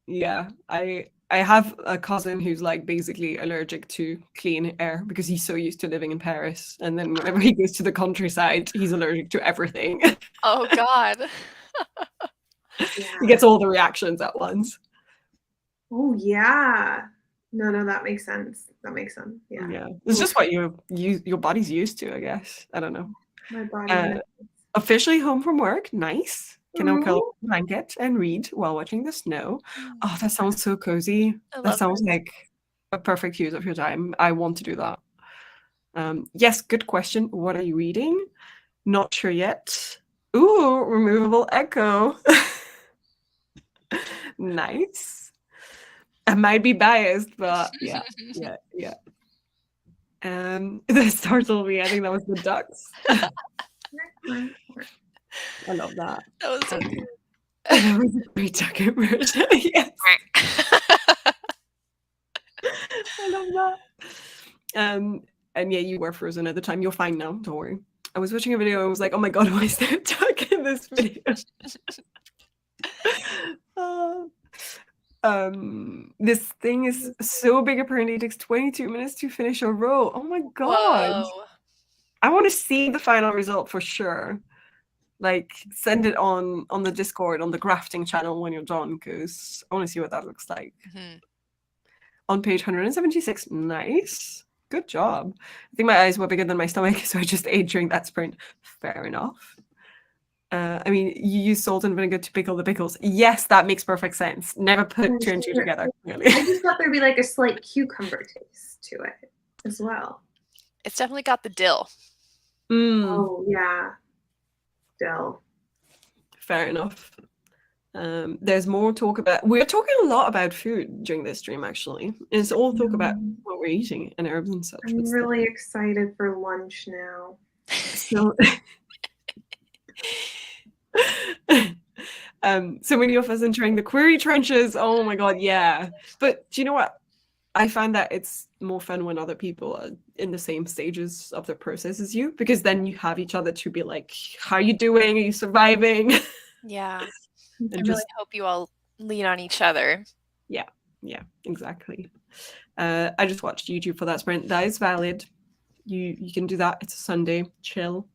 Yeah. I have a cousin who's like basically allergic to clean air because he's so used to living in Paris, and then whenever he goes to the countryside, he's allergic to everything. Oh God. He gets all the reactions at once. Oh yeah. No, that makes sense. Yeah. Yeah. It's just what your body's used to, I guess. I don't know. My body. Officially home from work. Nice. Can I curl up a blanket and read while watching the snow? Oh, that sounds so cozy. That sounds like a perfect use of your time. I want to do that. Yes, good question. What are you reading? Not sure yet. Ooh, removable echo. Nice. I might be biased, but yeah. That startled me. I think that was the ducks. I love that. That was so good. That was a great duck immersion. Yes. I love that. And yeah, you were frozen at the time. You're fine now. Don't worry. I was watching a video and I was like, oh my God, why is there a duck in this video? This thing is so big apparently it takes 22 minutes to finish a row. Oh my God. Whoa. I want to see the final result for sure. Like send it on the Discord, on the grafting channel when you're done, because I want to see what that looks like. On page 176. Nice. Good job. I think my eyes were bigger than my stomach, so I just ate during that sprint. Fair enough. I mean, you use salt and vinegar to pickle the pickles. Yes, that makes perfect sense. Never put two and two together, really. I just thought there'd be like a slight cucumber taste to it as well. It's definitely got the dill. Oh, yeah. Dill. Fair enough. There's more talk about... We're talking a lot about food during this stream, actually. It's all talk about what we're eating and herbs and such. I'm really excited for lunch now. So... so many of us entering the query trenches. Oh my God, yeah. But do you know what? I find that it's more fun when other people are in the same stages of the process as you, because then you have each other to be like, how are you doing? Are you surviving? Yeah. I really hope you all lean on each other. Yeah, exactly. I just watched YouTube for that sprint. That is valid. You can do that. It's a Sunday, chill.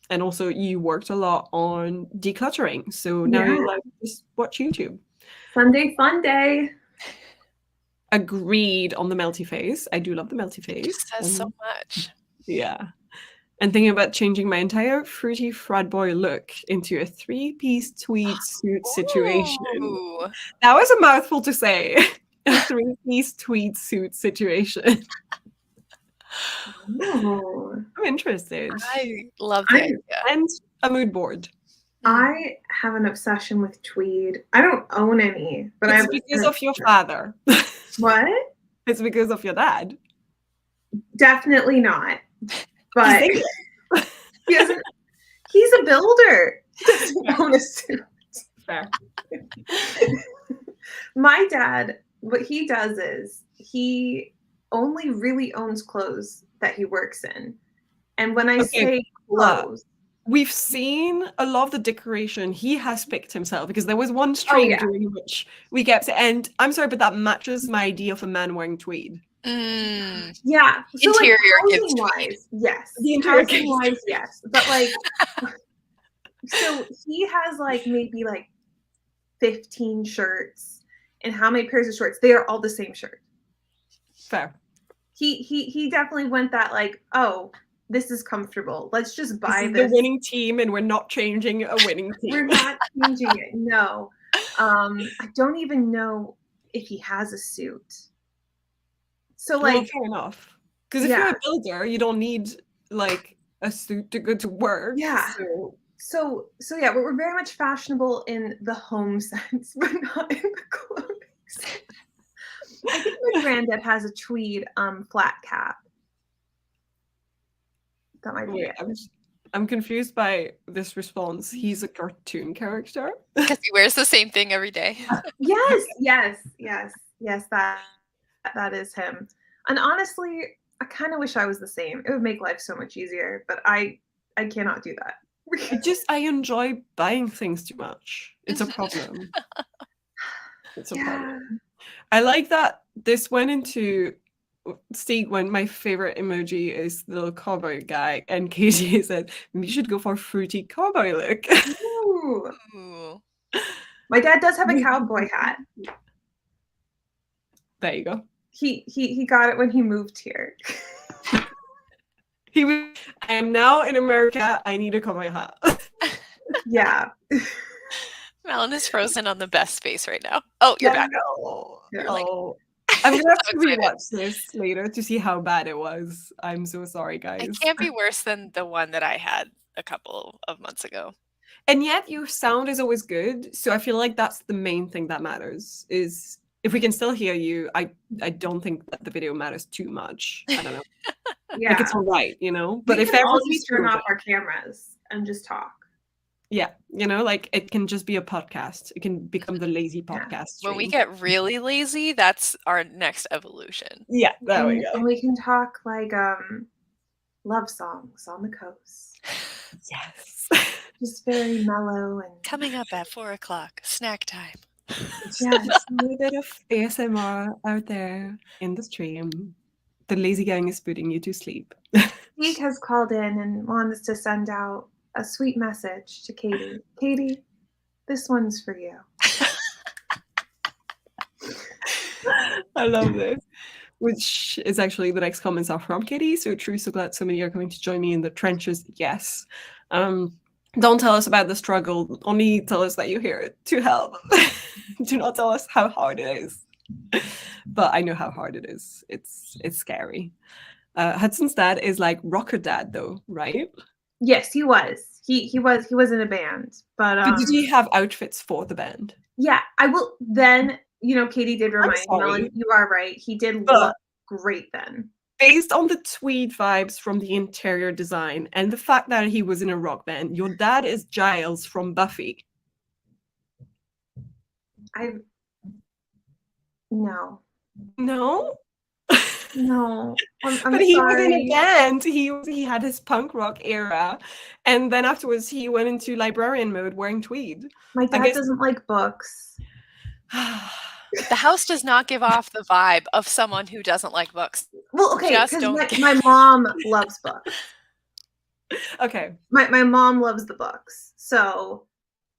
And also you worked a lot on decluttering. So now you like just watch YouTube. Sunday fun day. Agreed on the melty face. I do love the melty face. It says so much. Yeah. And thinking about changing my entire fruity frat boy look into a 3-piece tweed suit situation. Ooh. That was a mouthful to say. A 3-piece tweed suit situation. Oh. I'm interested. I love the idea. And a mood board. I have an obsession with tweed. I don't own any, but it's because of your father. What? It's because of your dad. Definitely not. But he doesn't. He's a builder. He doesn't own a suit. Fair. My dad, what he does is he only really owns clothes that he works in. And when I say clothes. We've seen a lot of the decoration he has picked himself, because there was one stream during which we kept, and I'm sorry, but that matches my idea of a man wearing tweed. Yeah. So interior like gives wise, yes. The interior wise, yes. But like, so he has like maybe like 15 shirts, and how many pairs of shorts? They are all the same shirt. Fair. He definitely went that like, oh, this is comfortable. Let's just buy this. The winning team, and we're not changing a winning team. We're not changing it. No. I don't even know if he has a suit. So like, well, fair enough. Because if you're a builder, you don't need like a suit to go to work. Yeah. So yeah, we're very much fashionable in the home sense, but not in the clothing sense. I think my granddad has a tweed flat cap. That might be it. I'm confused by this response. He's a cartoon character. Because he wears the same thing every day. Yes. That is him. And honestly, I kind of wish I was the same. It would make life so much easier, but I cannot do that. I enjoy buying things too much. It's a problem. Problem. I like that this went into Steve, when my favorite emoji is the little cowboy guy, and Katie said we should go for a fruity cowboy look. Ooh. My dad does have a cowboy hat. There you go. He got it when he moved here. I am now in America. I need a cowboy hat. Yeah. Malin is frozen on the best space right now. Oh, you're back. I'm gonna have to rewatch this later to see how bad it was. I'm so sorry, guys. It can't be worse than the one that I had a couple of months ago. And yet your sound is always good. So I feel like that's the main thing that matters, is if we can still hear you. I don't think that the video matters too much. I don't know. Like it's all right, you know? But if everyone turn off our cameras and just talk. Yeah, you know, like it can just be a podcast. It can become the lazy podcast. When we get really lazy, that's our next evolution. Yeah, there we go. And we can talk like love songs on the coast. Yes. Just very mellow and coming up at 4:00, snack time. Yes, a little bit of ASMR out there in the stream. The lazy gang is putting you to sleep. Steve has called in and wants to send out a sweet message to Katie. Katie, this one's for you. I love this. Which is actually the next comments are from Katie. So true, so glad so many are going to join me in the trenches. Yes. Don't tell us about the struggle. Only tell us that you hear it to help. Do not tell us how hard it is. But I know how hard it is. It's scary. Hudson's dad is like rocker dad though, right? Yes, he was. He was in a band, but did he have outfits for the band? Yeah, I will. Then Katie did remind me. Malin, you are right. He did look great then. Based on the tweed vibes from the interior design and the fact that he was in a rock band, your dad is Giles from Buffy. No. But I'm he sorry. was in a band. He had his punk rock era, and then afterwards he went into librarian mode wearing tweed. My dad doesn't like books. The house does not give off the vibe of someone who doesn't like books. Well, okay, because my mom loves books. Okay. My mom loves the books, so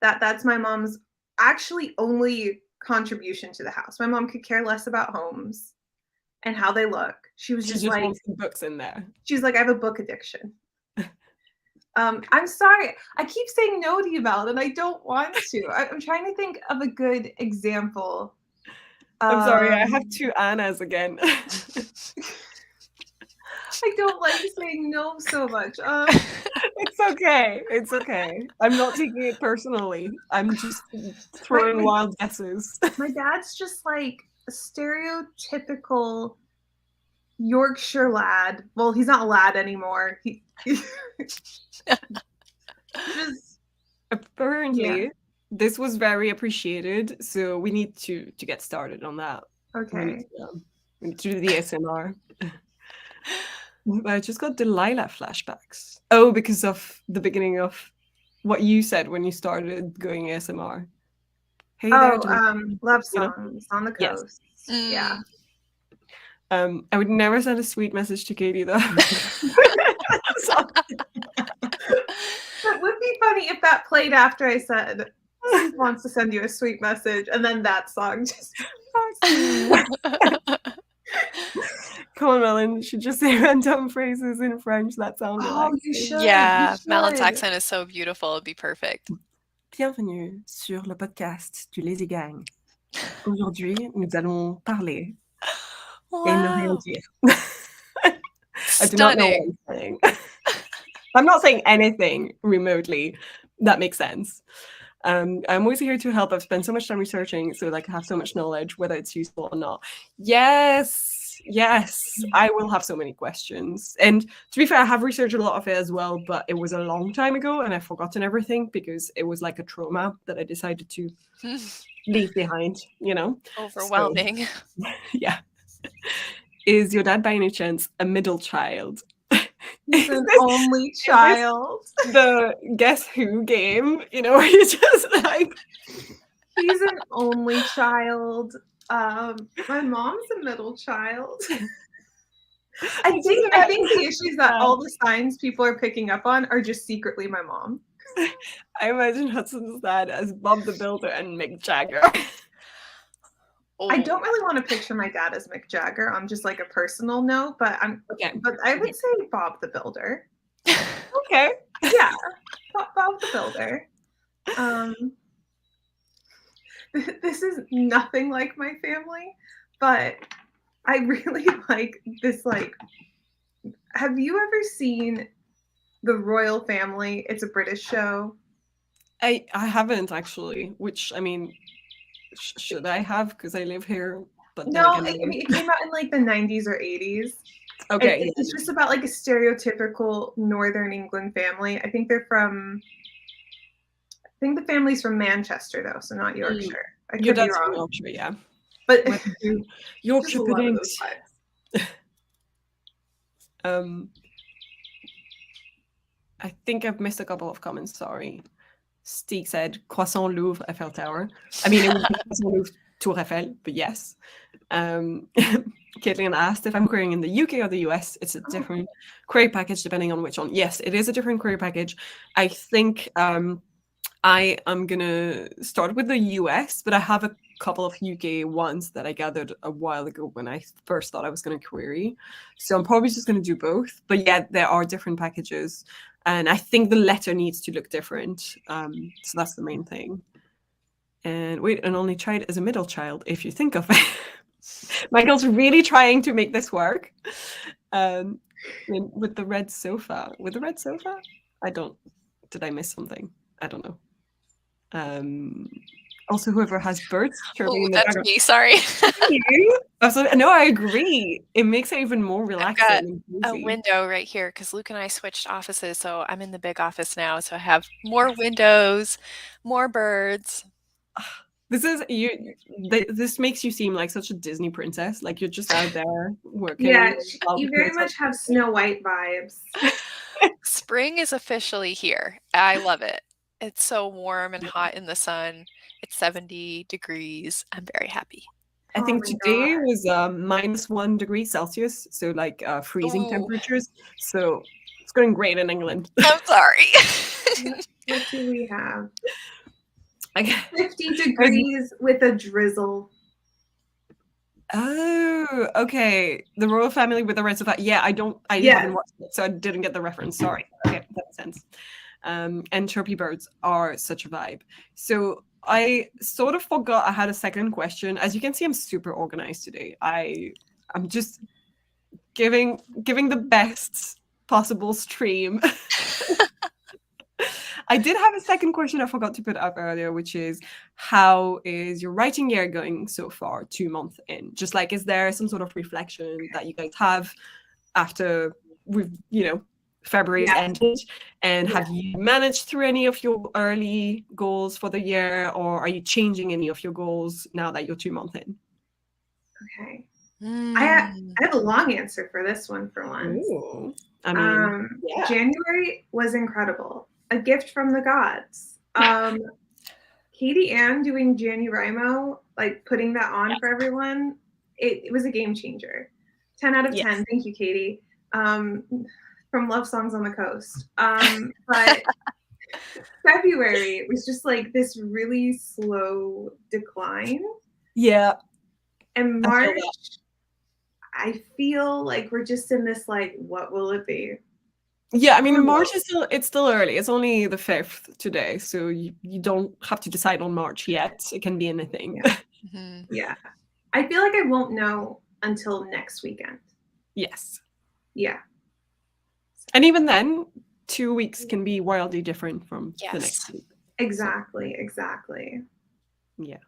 that's my mom's actually only contribution to the house. My mom could care less about homes and how they look. She just like wants the books in there. She's like, I have a book addiction. I'm sorry. I keep saying no to you, Malin, and I don't want to. I'm trying to think of a good example. I'm sorry, I have two Annas again. I don't like saying no so much. It's okay. I'm not taking it personally. I'm just throwing wild guesses. My dad's just like a stereotypical Yorkshire lad. Well, he's not a lad anymore. Apparently, this was very appreciated, so we need to get started on that. Okay. We need to do the ASMR. I just got Delilah flashbacks. Oh, because of the beginning of what you said when you started going ASMR. Hey there, Delilah. Love You know? songs on the Yes. coast. Yeah. I would never send a sweet message to Katie though. That would be funny if that played after I said Steve wants to send you a sweet message, and then that song just. Come on, Malin. You should just say random phrases in French. That sounds relaxing. You should. Yeah, You should. Malin's accent is so beautiful. It'd be perfect. Bienvenue sur le podcast du Lazy Gang. Aujourd'hui, nous allons parler et ne rien Wow. dire. I do not know what Stunning. I'm saying. I'm not saying anything remotely that makes sense. I'm always here to help. I've spent so much time researching, so like I have so much knowledge, whether it's useful or not. Yes, I will have so many questions. And to be fair, I have researched a lot of it as well, but it was a long time ago and I've forgotten everything because it was like a trauma that I decided to leave behind, you know? Overwhelming. So, yeah. Is your dad by any chance a middle child? He's an only child. The Guess Who game, you know, where you just like. He's an only child. My mom's a middle child. I think the issue is that all the signs people are picking up on are just secretly my mom. I imagine Hudson's dad as Bob the Builder and Mick Jagger. I don't really want to picture my dad as Mick Jagger on just like a personal note, but but I would say Bob the Builder. Okay. Yeah, Bob the Builder. This is nothing like my family, but I really like this. Like, have you ever seen The Royal Family? It's a British show. I haven't actually, which I mean, should I have? Because I live here. But no, it came out in like the 90s or 80s. Okay. It's just about like a stereotypical Northern England family. I think they're from. I think the family's from Manchester though, so not Yorkshire. I could be wrong. Yorkshire, yeah. But Yorkshire puddings. I think I've missed a couple of comments. Sorry. Steve said Croissant Louvre Eiffel Tower. I mean, it would be Croissant Louvre Tour Eiffel, but yes. Caitlin asked if I'm querying in the UK or the US. It's a different query package depending on which one. Yes, it is a different query package. I think I am going to start with the US, but I have a couple of UK ones that I gathered a while ago when I first thought I was going to query. So I'm probably just going to do both. But yeah, there are different packages. And I think the letter needs to look different. So that's the main thing. And wait, an only child is a middle child, if you think of it. Michael's really trying to make this work. With the red sofa. With the red sofa? Did I miss something? I don't know. Also, whoever has birds chirping in the background. That's me, sorry. No, I agree. It makes it even more relaxing. I've got a window right here because Luke and I switched offices, so I'm in the big office now. So I have more windows, more birds. This is you. This makes you seem like such a Disney princess. Like you're just out there working. Yeah, you very much have Snow White vibes. Spring is officially here. I love it. It's so warm and hot in the sun. It's 70 degrees. I'm very happy. I think today was -1 degree Celsius, so like freezing temperatures. So it's going great in England. I'm sorry. What do we have? 50 degrees with a drizzle. Oh, okay. The royal family with the red sofa. Yeah, I haven't watched it, so I didn't get the reference. Sorry. Okay, that makes sense. And chirpy birds are such a vibe. So I sort of forgot I had a second question. As you can see, I'm super organized today. I'm just giving the best possible stream. I did have a second question I forgot to put up earlier, which is how is your writing year going so far, 2 months in? Just like, is there some sort of reflection that you guys have after February's ended? And have you managed through any of your early goals for the year, or are you changing any of your goals now that you're 2 months in? Okay. I have a long answer for this one for once. Ooh. I mean, yeah. January was incredible. A gift from the gods. Katie Ann doing Januarimo, like putting that on for everyone, it was a game changer. 10 out of 10. Thank you, Katie. From Love Songs on the Coast. But February was just like this really slow decline. Yeah. And March, I feel like we're just in this like, what will it be? Yeah, I mean, March is still early. It's only the 5th today, so you don't have to decide on March yet. It can be anything. Yeah. Yeah. I feel like I won't know until next weekend. Yes. Yeah. And even then, 2 weeks can be wildly different from the next week. Exactly. Yeah.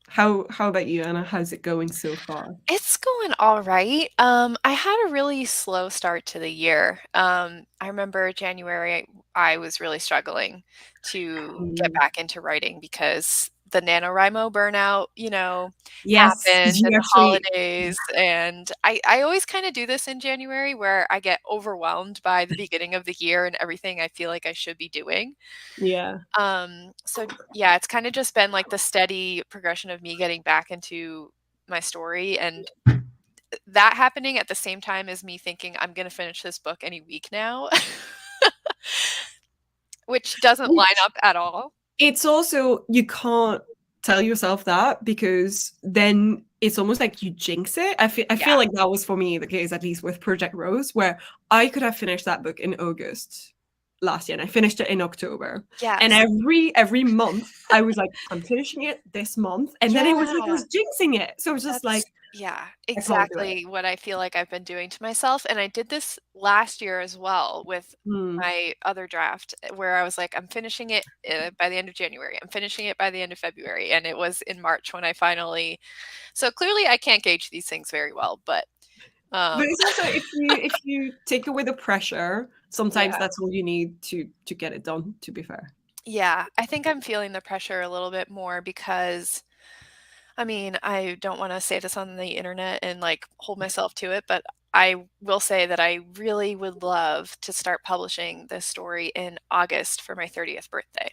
How about you, Anna? How's it going so far? It's going all right. I had a really slow start to the year. I remember January, I was really struggling to get back into writing because the NaNoWriMo burnout, happened in the holidays. And I always kind of do this in January where I get overwhelmed by the beginning of the year and everything I feel like I should be doing. Yeah. So yeah, it's kind of just been like the steady progression of me getting back into my story and that happening at the same time as me thinking I'm going to finish this book any week now, which doesn't line up at all. It's also, you can't tell yourself that because then it's almost like you jinx it. I feel like that was for me the case, at least with Project Rose, where I could have finished that book in August last year and I finished it in October. And every month I was like, I'm finishing it this month. And then it was like I was jinxing it. So it was just like, yeah, exactly what I feel like I've been doing to myself. And I did this last year as well with my other draft where I was like, I'm finishing it by the end of January. I'm finishing it by the end of February. And it was in March when I finally, so clearly I can't gauge these things very well, but it's also if you take away the pressure, sometimes that's all you need to get it done, to be fair. Yeah, I think I'm feeling the pressure a little bit more because I mean, I don't want to say this on the internet and like hold myself to it, but I will say that I really would love to start publishing this story in August for my 30th birthday.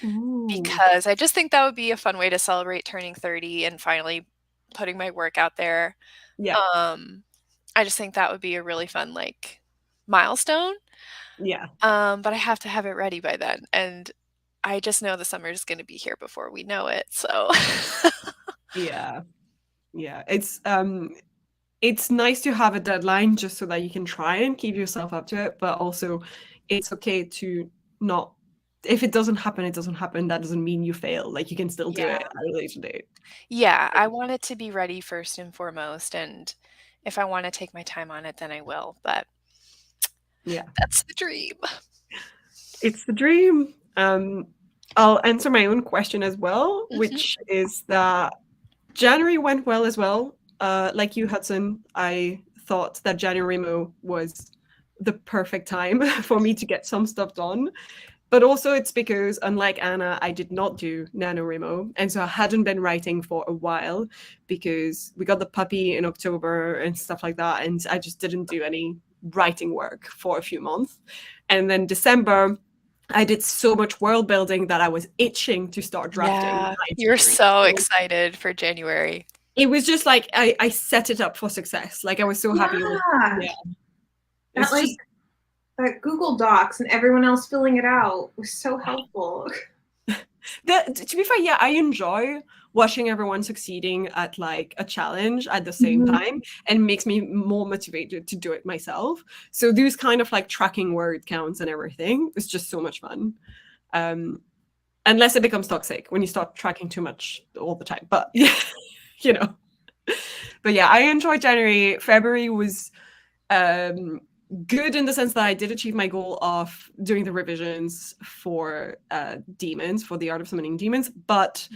Ooh. Because I just think that would be a fun way to celebrate turning 30 and finally putting my work out there. Yeah. I just think that would be a really fun like milestone. Yeah. But I have to have it ready by then. And I just know the summer is going to be here before we know it. So yeah. It's nice to have a deadline just so that you can try and keep yourself up to it, but also it's okay to not, if it doesn't happen, it doesn't happen. That doesn't mean you fail. Like you can still do it at a later date. Yeah, I want it to be ready first and foremost, and if I want to take my time on it, then I will, but yeah, that's the dream. It's the dream. I'll answer my own question as well, which is that January went well as well. Like you, Hudson, I thought that January was the perfect time for me to get some stuff done. But also it's because, unlike Anna, I did not do NaNoWriMo. And so I hadn't been writing for a while because we got the puppy in October and stuff like that. And I just didn't do any writing work for a few months. And then December, I did so much world building that I was itching to start drafting. Yeah, you're so excited for January. It was just like I set it up for success. Like I was so happy with that like that Google Docs and everyone else filling it out was so helpful. To be fair, I enjoy watching everyone succeeding at like a challenge at the same time, and makes me more motivated to do it myself. So those kind of like tracking word counts and everything is just so much fun. Unless it becomes toxic when you start tracking too much all the time. But you know. But yeah, I enjoyed January. February was good in the sense that I did achieve my goal of doing the revisions for demons, for the art of summoning demons. But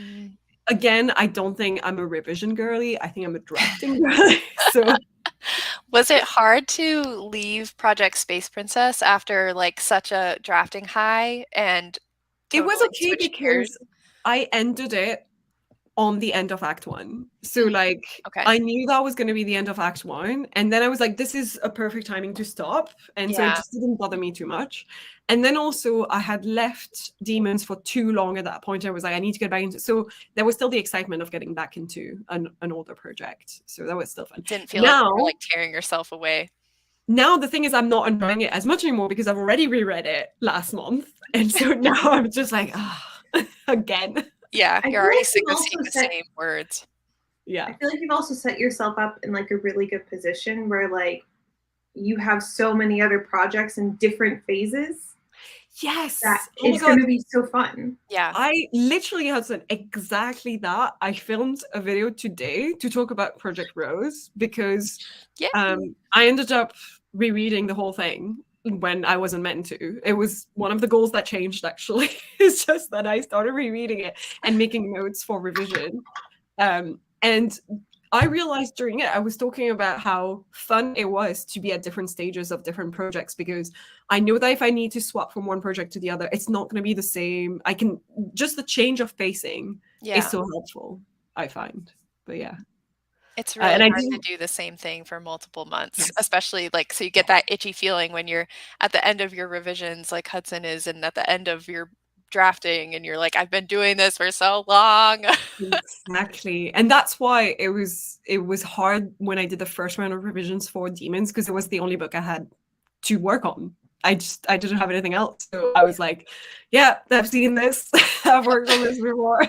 again, I don't think I'm a revision girly. I think I'm a drafting girly. So was it hard to leave Project Space Princess after like such a drafting high? And it was okay because I ended it on the end of Act 1. So, like, Okay. I knew that was going to be the end of Act 1, and then I was like, this is a perfect timing to stop, and so it Yeah. just didn't bother me too much. And then also, I had left Demons for too long at that point. I was like, I need to get back into. So there was still the excitement of getting back into an older project. So that was still fun. Didn't feel like you Now, were like tearing yourself away. now the thing is, I'm not enjoying it as much anymore because I've already reread it last month, and so now I'm just like, ah, again. Yeah, I you're feel already like sick you've of also seeing the set- same words. Yeah. I feel like you've also set yourself up in like a really good position where like you have so many other projects in different phases Yes. that Oh my it's God. going to be so fun. Yeah. I literally had said exactly that. I filmed a video today to talk about Project Rose because Yeah. I ended up rereading the whole thing when I wasn't meant to. It was one of the goals that changed, actually. It's just that I started rereading it and making notes for revision. And I realized during it, I was talking about how fun it was to be at different stages of different projects because I know that if I need to swap from one project to the other, it's not going to be the same. I can just the change of pacing is so helpful, I find. But yeah. It's really And I hard to didn't. do the same thing for multiple months, Yes. especially like so you get that itchy feeling when you're at the end of your revisions like Hudson is and at the end of your drafting and you're like, I've been doing this for so long. Exactly. And that's why it was hard when I did the first round of revisions for Demons because it was the only book I had to work on. I didn't have anything else. So I was like, yeah, I've seen this. I've worked on this before.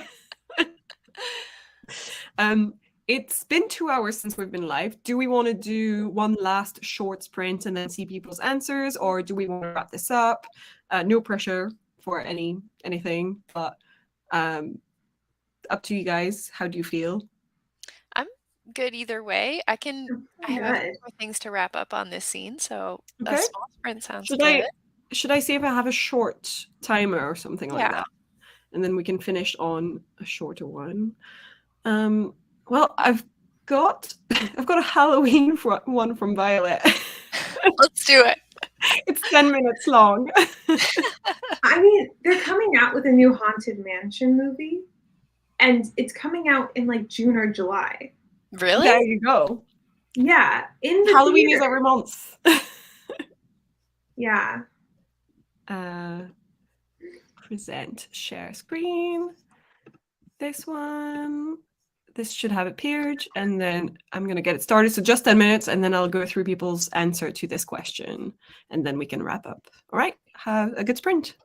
It's been 2 hours since we've been live. Do we want to do one last short sprint and then see people's answers, or do we want to wrap this up? No pressure for anything, but up to you guys. How do you feel? I'm good either way. I have a few Good. more things to wrap up on this scene, so a Okay. small sprint sounds Should good. I see if I have a short timer or something like Yeah. that, and then we can finish on a shorter one. Well, I've got a Halloween one from Violet. Let's do it. It's 10 minutes long. I mean, they're coming out with a new Haunted Mansion movie, and it's coming out in like June or July. Really? There you go. Yeah, in the Halloween theater. is every month. Yeah. Present, share screen. This one. This should have appeared, and then I'm going to get it started. So just 10 minutes, and then I'll go through people's answer to this question, and then we can wrap up. All right, have a good sprint.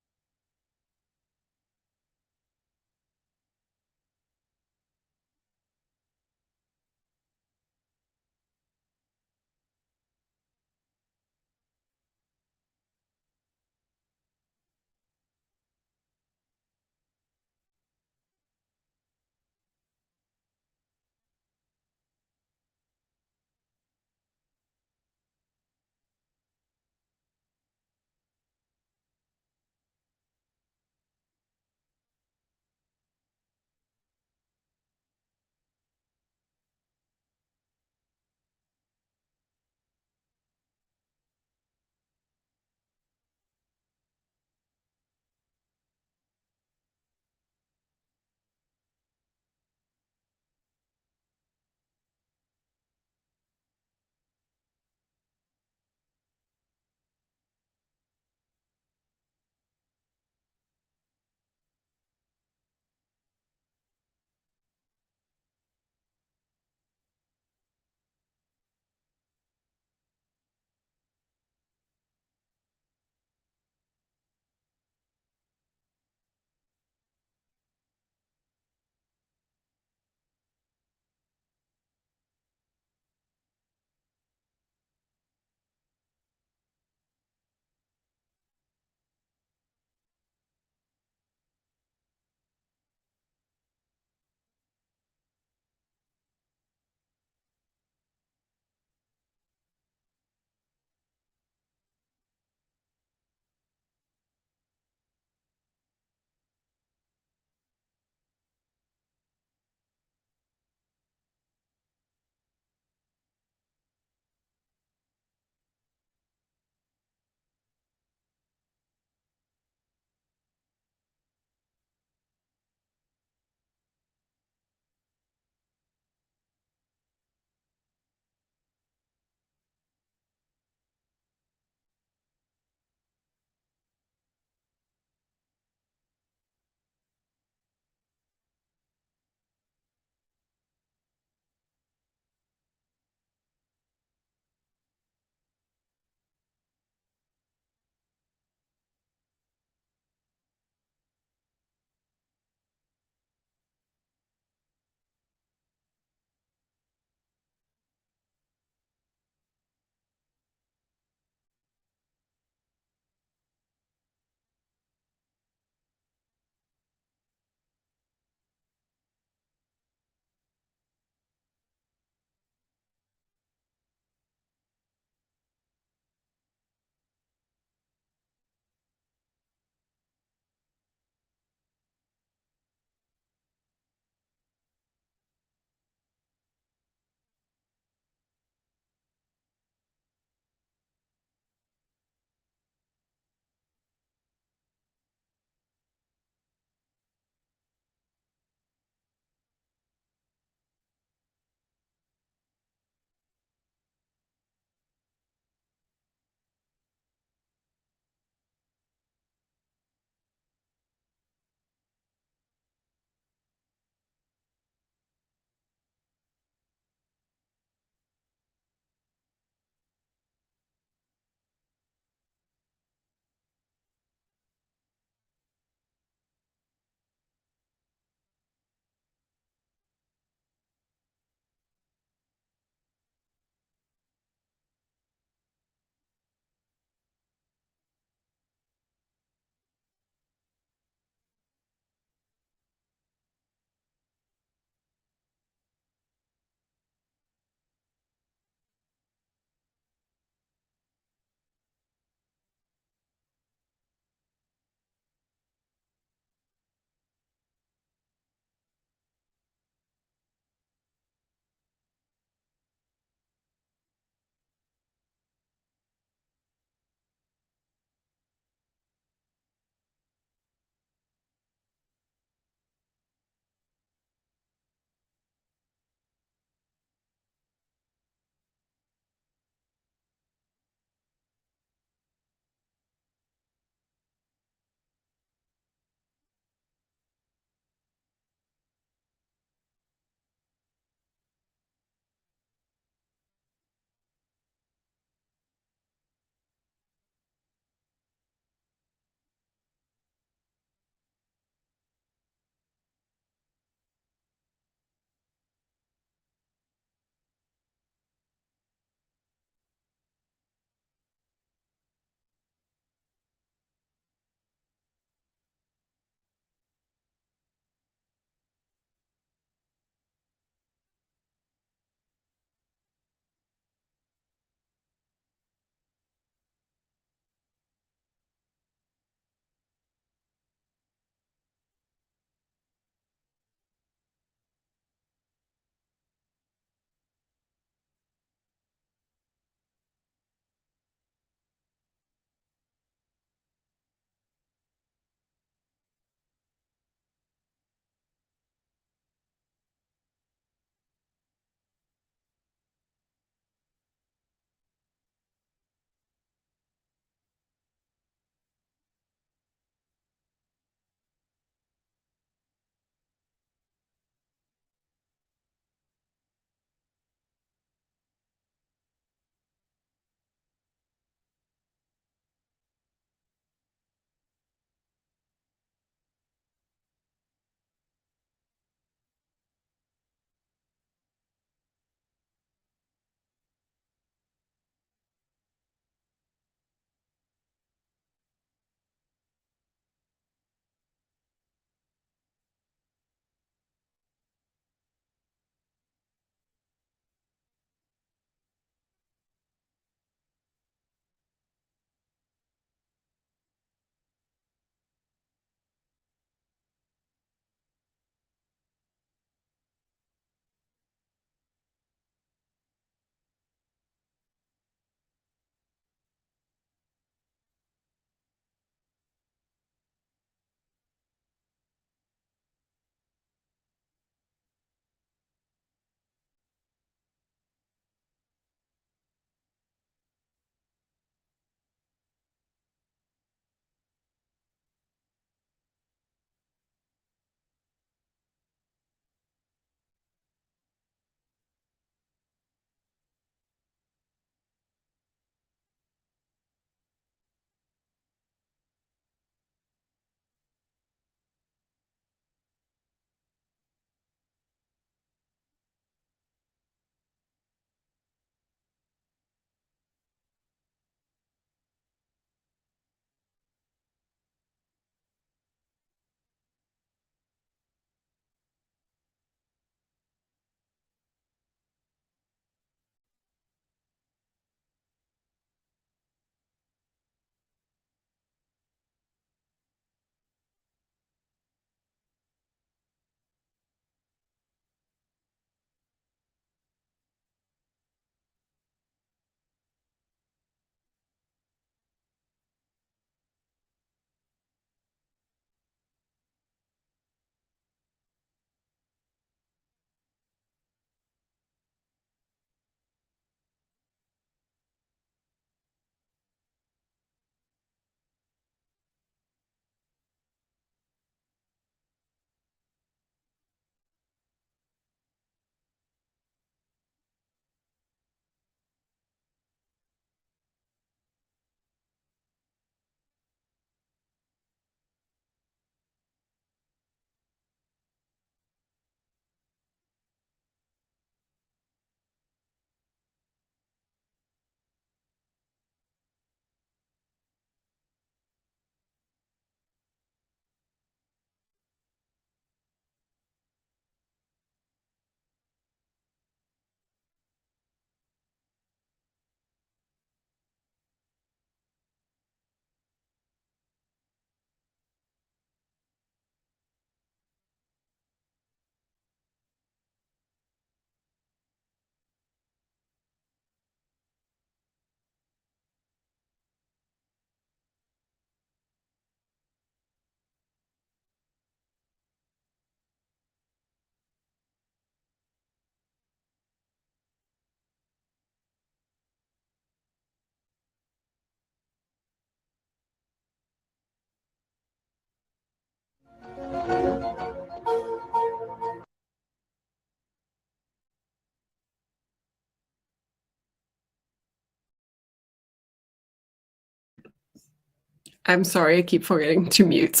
I'm sorry, I keep forgetting to mute.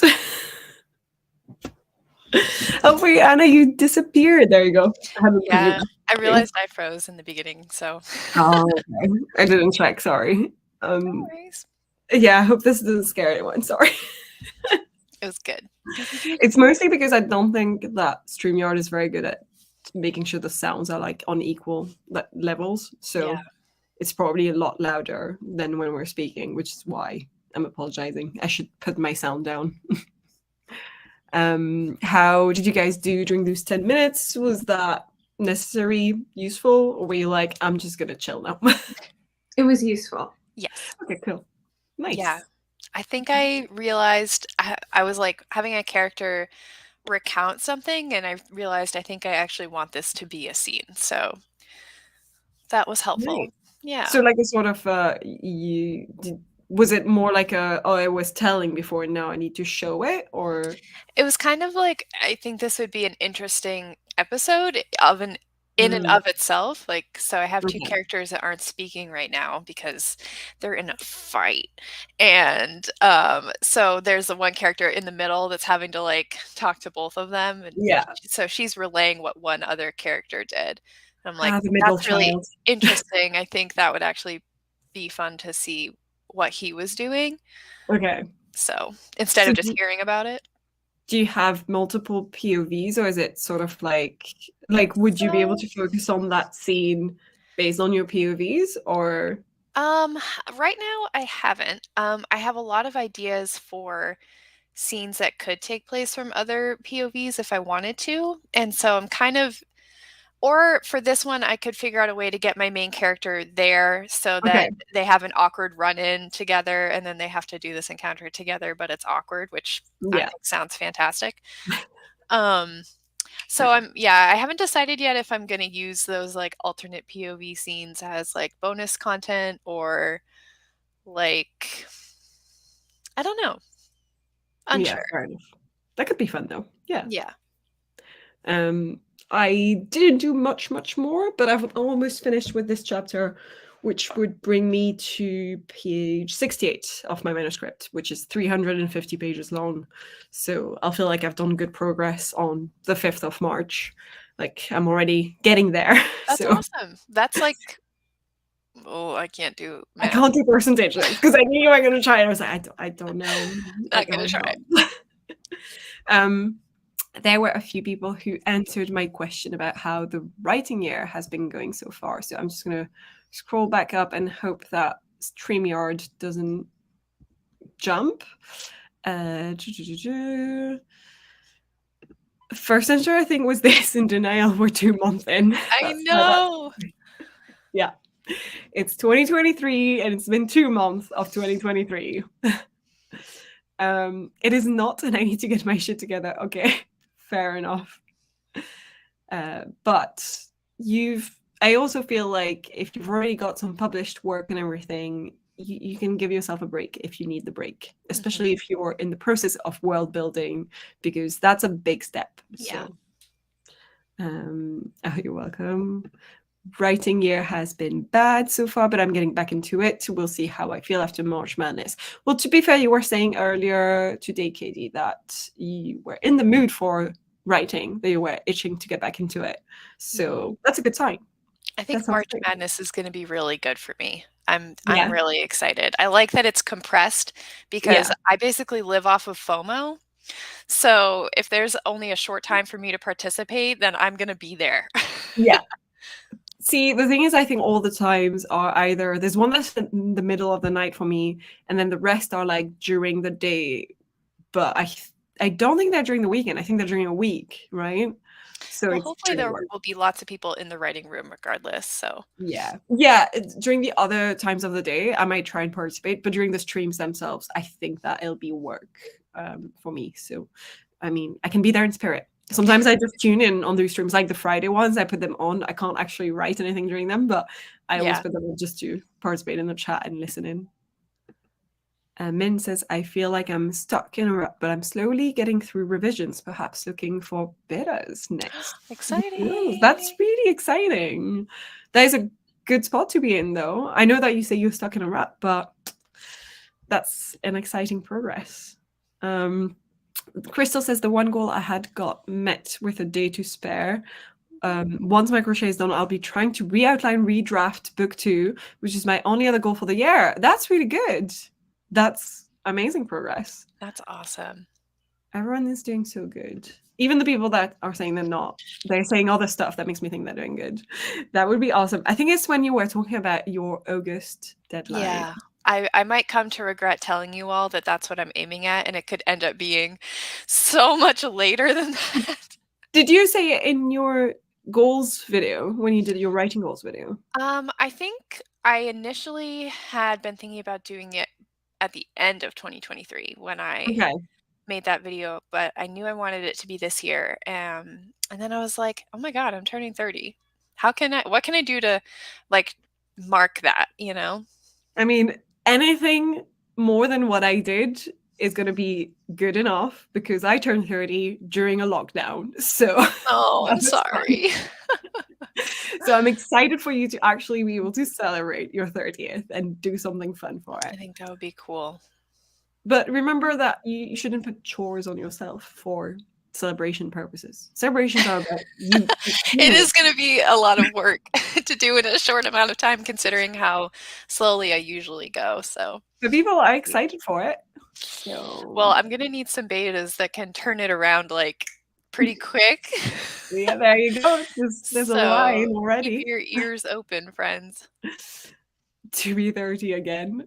Oh wait, Anna, you disappeared. There you go. I haven't put you Yeah, back. I realized I froze in the beginning, so Oh, okay. I didn't check. Sorry. no Um, worries. yeah, I hope this doesn't scare anyone. Sorry. It was good. It's mostly because I don't think that StreamYard is very good at making sure the sounds are like on equal levels. Yeah. So it's probably a lot louder than when we're speaking, which is why I'm apologizing. I should put my sound down. How did you guys do during those 10 minutes? Was that necessary, useful, or were you like, I'm just gonna chill now? It was useful. Yes. Okay, cool. Yeah. Nice. I think I realized I was like having a character recount something, and I realized I think I actually want this to be a scene. So that was helpful. Nice. Yeah. So like a sort of was it more like a, oh, I was telling before, now I need to show it, or It was kind of like, I think this would be an interesting episode of an in and Mm, of itself. Like, so I have two okay. characters that aren't speaking right now because they're in a fight. And so there's the one character in the middle that's having to like talk to both of them. And Yeah. so she's relaying what one other character did. And I'm like, Ah, the middle that's really child. interesting. I think that would actually be fun to see what he was doing. Okay. So instead So of just hearing about it. do you have multiple POVs, or is it sort of like would you be able So to focus on that scene based on your POVs, or Um, right now I haven't. I have a lot of ideas for scenes that could take place from other POVs if I wanted to. And so I'm kind of, or for this one, I could figure out a way to get my main character there so that okay. they have an awkward run in together and then they have to do this encounter together, but it's awkward, which I Yeah. think sounds fantastic. Um, so yeah, I haven't decided yet if I'm going to use those like alternate POV scenes as like bonus content or like, I don't know. Yeah, Unsure. fair enough. That could be fun though. Yeah. Yeah. Um, I didn't do much more, but I've almost finished with this chapter, which would bring me to page 68 of my manuscript, which is 350 pages long. So I'll feel like I've done good progress on the 5th of March. Like I'm already getting there. That's So awesome. That's like, oh, I can't do I math. can't do percentages because I knew you were going to try. And I was like, I don't know. I Not gonna don't try. know. um, there were a few people who answered my question about how the writing year has been going so far. So I'm just going to scroll back up and hope that StreamYard doesn't jump. First answer, I think, was this in denial. We're 2 months in. I know. Yeah. It's 2023 and it's been 2 months of 2023. It is not, and I need to get my shit together. Okay, fair enough. But I also feel like if you've already got some published work and everything, you can give yourself a break if you need the break, especially if you're in the process of world building, because that's a big step. Yeah. So, oh, you're welcome. Writing year has been bad so far, but I'm getting back into it. We'll see how I feel after March Madness. Well, to be fair, you were saying earlier today, Katie, that you were in the mood for writing, that you were itching to get back into it. So that's a good sign. I think March Madness is going to be really good for me. I'm really excited. I like that it's compressed because I basically live off of FOMO. So if there's only a short time for me to participate, then I'm going to be there. Yeah. See, the thing is, I think all the times are either there's one that's in the middle of the night for me, and then the rest are like during the day. But I don't think they're during the weekend. I think they're during a week, right? So Well, it's hopefully there will be lots of people in the writing room regardless. So yeah. During the other times of the day, I might try and participate, but during the streams themselves, I think that it'll be work for me. So, I mean, I can be there in spirit. Sometimes I just tune in on those streams, like the Friday ones. I put them on. I can't actually write anything during them, but I always put them on just to participate in the chat and listen in. Min says, I feel like I'm stuck in a rut, but I'm slowly getting through revisions, perhaps looking for betas next. exciting. That's really exciting. That is a good spot to be in, though. I know that you say you're stuck in a rut, but that's an exciting progress. Crystal says the one goal I had got met with a day to spare. Once my crochet is done, I'll be trying to re-outline, redraft book 2, which is my only other goal for the year. That's really good. That's amazing progress. That's awesome. Everyone is doing so good. Even the people that are saying they're not, they're saying other stuff that makes me think they're doing good. That would be awesome. I think it's when you were talking about your August deadline. Yeah. I might come to regret telling you all that that's what I'm aiming at, and it could end up being so much later than that. Did you say it in your goals video when you did your writing goals video? I think I initially had been thinking about doing it at the end of 2023 when I made that video, but I knew I wanted it to be this year. And then I was like, oh my God, I'm turning 30. What can I do to like mark that, you know? I mean, anything more than what I did is going to be good enough because I turned 30 during a lockdown. So, oh, I'm sorry. So I'm excited for you to actually be able to celebrate your 30th and do something fun for it. I think that would be cool. But remember that you shouldn't put chores on yourself for celebration purposes. Celebrations are about you. It is going to be a lot of work to do in a short amount of time, considering how slowly I usually go. So, but people are excited for it. So, well, I'm going to need some betas that can turn it around like pretty quick. Yeah, there you go. There's a line already. Keep your ears open, friends. To be 30 again.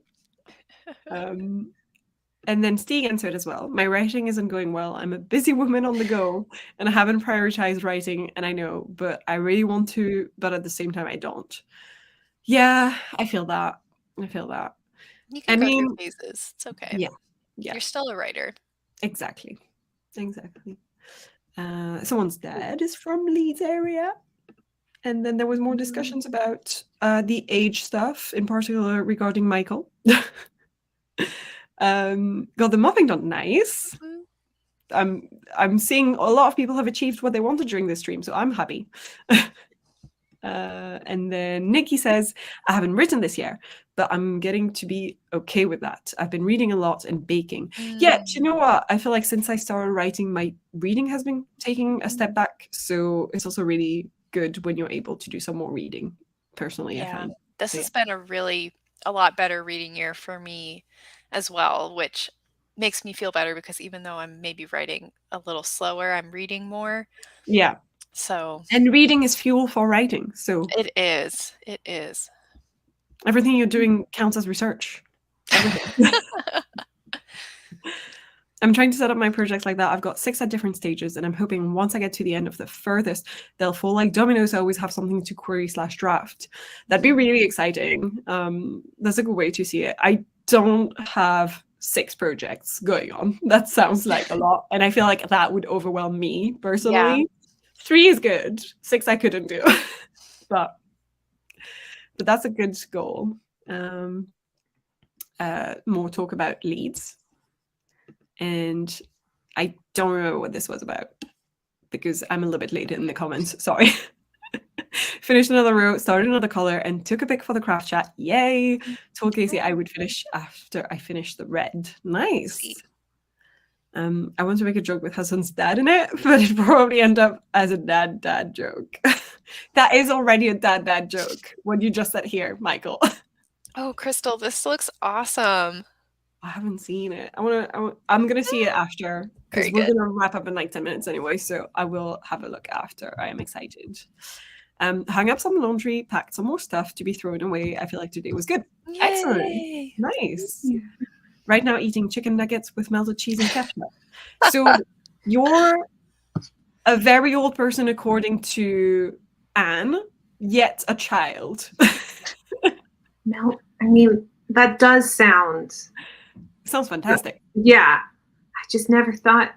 And then Stieg answered as well. My writing isn't going well. I'm a busy woman on the go and I haven't prioritized writing, and I know, but I really want to, but at the same time I don't. Yeah, I feel that. You can go through phases. It's okay. Yeah. You're still a writer. Exactly. Someone's dad is from Leeds area. And then there was more discussions about the age stuff, in particular regarding Michael. Got the muffin done nice. I'm seeing a lot of people have achieved what they wanted during this stream, so I'm happy. And then Nikki says, I haven't written this year, but I'm getting to be okay with that. I've been reading a lot and baking. Yeah, you know what? I feel like since I started writing, my reading has been taking a step back. So it's also really good when you're able to do some more reading, personally. Yeah, I find. this has been a lot better reading year for me as well, which makes me feel better because even though I'm maybe writing a little slower, I'm reading more. Yeah. So. And reading is fuel for writing. So. It is. Everything you're doing counts as research. Everything. I'm trying to set up my projects like that. I've got 6 at different stages, and I'm hoping once I get to the end of the furthest, they'll fall like dominoes. I always have something to query/draft. That'd be really exciting. That's a good way to see it. I don't have 6 projects going on. That sounds like a lot, and I feel like that would overwhelm me personally. Yeah. 3 is good. 6 I couldn't do, but that's a good goal. More talk about leads. And I don't remember what this was about because I'm a little bit late in the comments. Sorry. Finished another row, started another color, and took a pic for the craft chat. Yay! Told Casey I would finish after I finished the red. Nice. I want to make a joke with Hudson's dad in it, but it'd probably end up as a dad joke. That is already a dad joke. What you just said here, Michael. Oh, Crystal, this looks awesome. I haven't seen it. I'm gonna see it after because we're gonna wrap up in like 10 minutes anyway. So I will have a look after. I am excited. Hung up some laundry, packed some more stuff to be thrown away. I feel like today was good. Yay. Excellent. Nice. Right now eating chicken nuggets with melted cheese and ketchup. So you're a very old person according to Anne, yet a child. No, I mean that does sounds fantastic. Yeah. I just never thought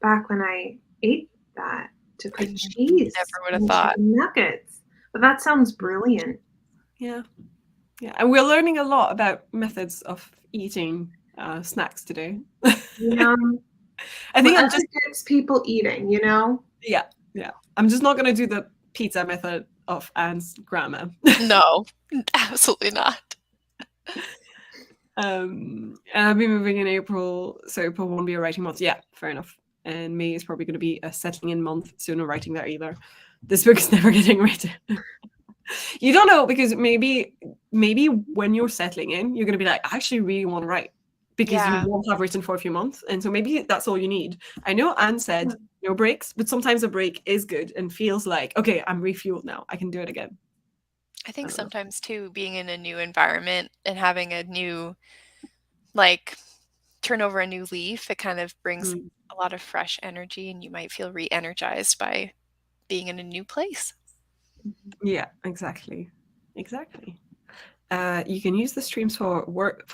back when I ate that to put cheese. Never would have thought. Nuggets. But that sounds brilliant. Yeah. And we're learning a lot about methods of eating snacks today. I think it just gets people eating, Yeah. I'm just not going to do the pizza method of Anne's grandma. No, absolutely not. And I'll be moving in April, so April won't be a writing month. Yeah, fair enough. And May is probably going to be a settling in month, so no writing there either. This book is never getting written. You don't know, because maybe when you're settling in, you're going to be like, I actually really want to write, because you won't have written for a few months, and so maybe that's all you need. I know Anne said no breaks, but sometimes a break is good and feels like, okay, I'm refueled now, I can do it again. I think sometimes too, being in a new environment and having a new, like, turn over a new leaf, it kind of brings a lot of fresh energy, and you might feel re-energized by being in a new place. Yeah, exactly. You can use the streams for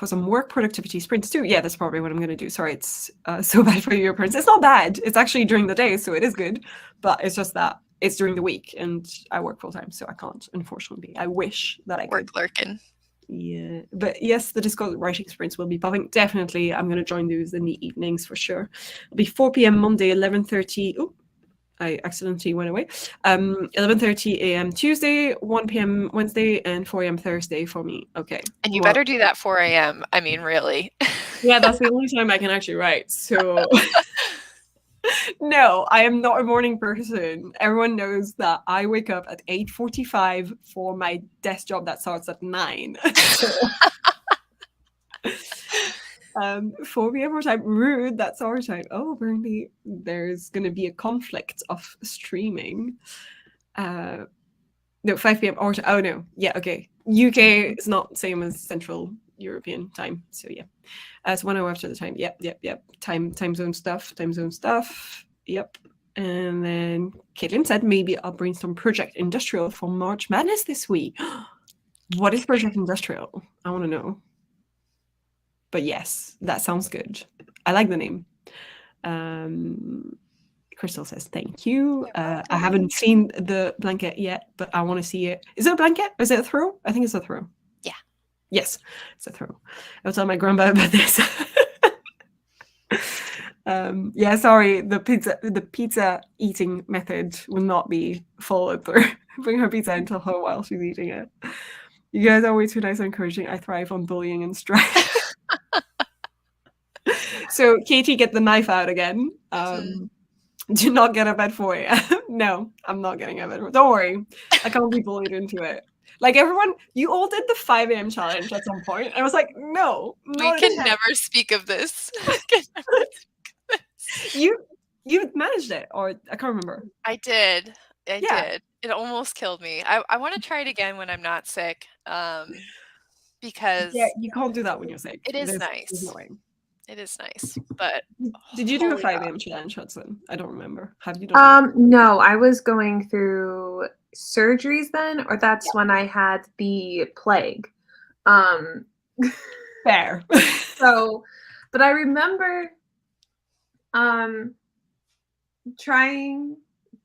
some work productivity sprints too. Yeah, that's probably what I'm going to do. Sorry, it's so bad for your parents. It's not bad. It's actually during the day, so it is good. But it's just that it's during the week, and I work full time, so I can't, unfortunately. I wish that I could. Work lurking. Yeah, but yes, the Discord writing sprints will be popping. Definitely, I'm going to join those in the evenings for sure. It'll be 4 p.m. Monday, 11:30. Oh, I accidentally went away. 11:30 a.m. Tuesday, 1 p.m. Wednesday, and 4 a.m. Thursday for me. Okay. And you better do that 4 a.m. I mean, really. Yeah, that's the only time I can actually write. So no, I am not a morning person. Everyone knows that I wake up at 8:45 for my desk job that starts at 9. So 4 p.m. our time. Rude, that's our time. Oh, apparently there's going to be a conflict of streaming. No, 5 p.m. our time. Oh, no. Yeah, okay. UK is not the same as Central European time. So, yeah. It's 1 hour after the time. Yep. Time zone stuff. Yep. And then Caitlin said maybe I'll brainstorm Project Industrial for March Madness this week. What is Project Industrial? I want to know. But yes, that sounds good. I like the name. Crystal says thank you. I haven't seen the blanket yet, but I want to see it. Is it a blanket? Is it a throw? I think it's a throw. Yeah. Yes, it's a throw. I'll tell my grandma about this. Yeah, sorry, the pizza eating method will not be followed through. Bring her pizza and tell her while she's eating it. You guys are way too nice and encouraging. I thrive on bullying and strife. So, Katie, get the knife out again. Do not get up at 4 a.m. No, I'm not getting up at 4. Don't worry. I can't be bullied into it. Like, everyone, you all did the 5 a.m. challenge at some point. And I was like, no. We can never speak of this. You managed it, or I can't remember. I did. I did. It almost killed me. I want to try it again when I'm not sick. Because you can't do that when you're sick. It is nice. It is nice. But did you do a 5 a.m. challenge, Hudson? I don't remember. Have you done no, I was going through surgeries then, or that's when I had the plague. Fair. So, but I remember trying,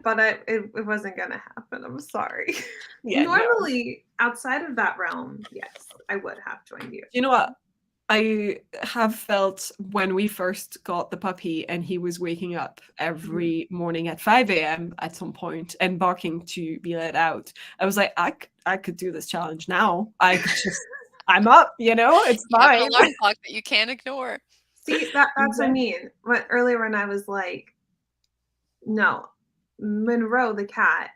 but it wasn't gonna happen. I'm sorry. Yeah, normally outside of that realm, yes, I would have joined you. You know what? I have felt when we first got the puppy and he was waking up every morning at 5 a.m. at some point and barking to be let out. I was like, I could do this challenge now. I could just, I'm up, it's fine. You have an alarm clock that you can't ignore. See, that's what I mean. Earlier when I was like, no, Monroe, the cat,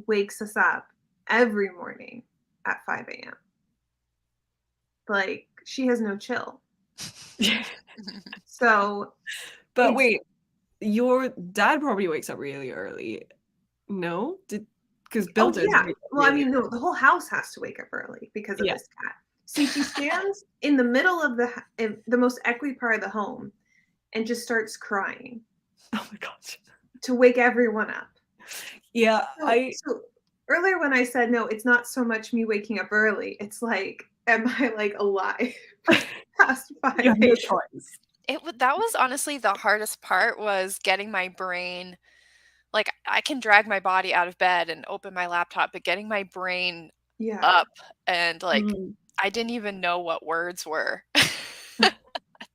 wakes us up every morning at 5 a.m. Like, she has no chill. So, but wait, your dad probably wakes up really early. No? Because Bill did. Yeah. Well, I mean, the whole house has to wake up early because of this cat. See, she stands in the middle of the most echoey part of the home and just starts crying. Oh my gosh. To wake everyone up. Yeah. So earlier when I said, no, it's not so much me waking up early. It's like, am I like alive past 5 a.m.? That was honestly the hardest part, was getting my brain, like, I can drag my body out of bed and open my laptop, but getting my brain up and like, I didn't even know what words were at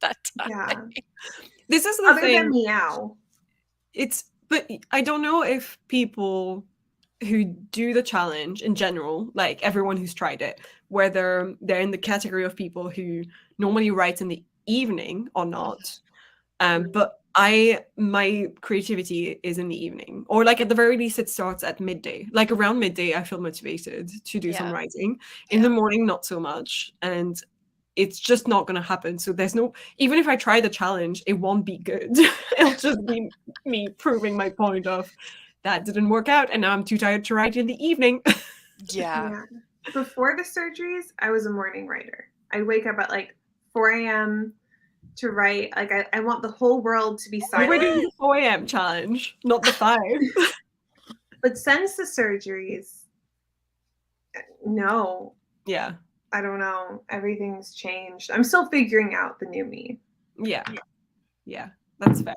that time. Yeah. This is the thing. Other than meow. But I don't know if people who do the challenge in general, like everyone who's tried it, whether they're in the category of people who normally writes in the evening or not. Mhm. But my creativity is in the evening, or like at the very least it starts at midday. Like around midday I feel motivated to do some Yeah. writing. In the morning not so much, and it's just not going to happen. So there's no, even if I try the challenge, it won't be good. It'll just be me proving my point of that didn't work out and now I'm too tired to write in the evening. Yeah. Before the surgeries, I was a morning writer. I wake up at like 4 a.m. to write. Like I want the whole world to be We were silent. doing the 4 a.m. challenge, not the 5. But since the surgeries, no, Yeah. I don't know. Everything's changed. I'm still figuring out the new me. Yeah. Yeah. That's fair.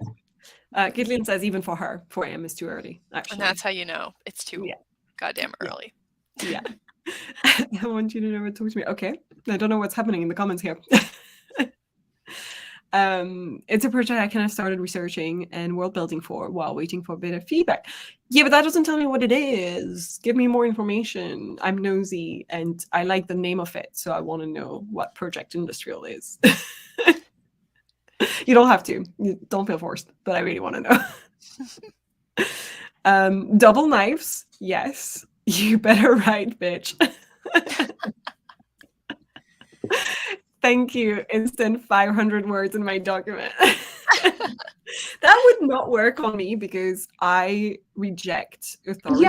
Gillian says even for her, 4 a.m. is too early, actually. And that's how you know it's too goddamn early. Yeah. I want you to never talk to me. Okay. I don't know what's happening in the comments here. It's a project I kind of started researching and world building for while waiting for a bit of feedback. Yeah, but that doesn't tell me what it is. Give me more information. I'm nosy and I like the name of it, so I want to know what Project Industrial is. You don't have to. You don't feel forced, but I really want to know. Double knives, yes. You better write, bitch. Thank you. Instant 500 words in my document. That would not work on me because I reject authority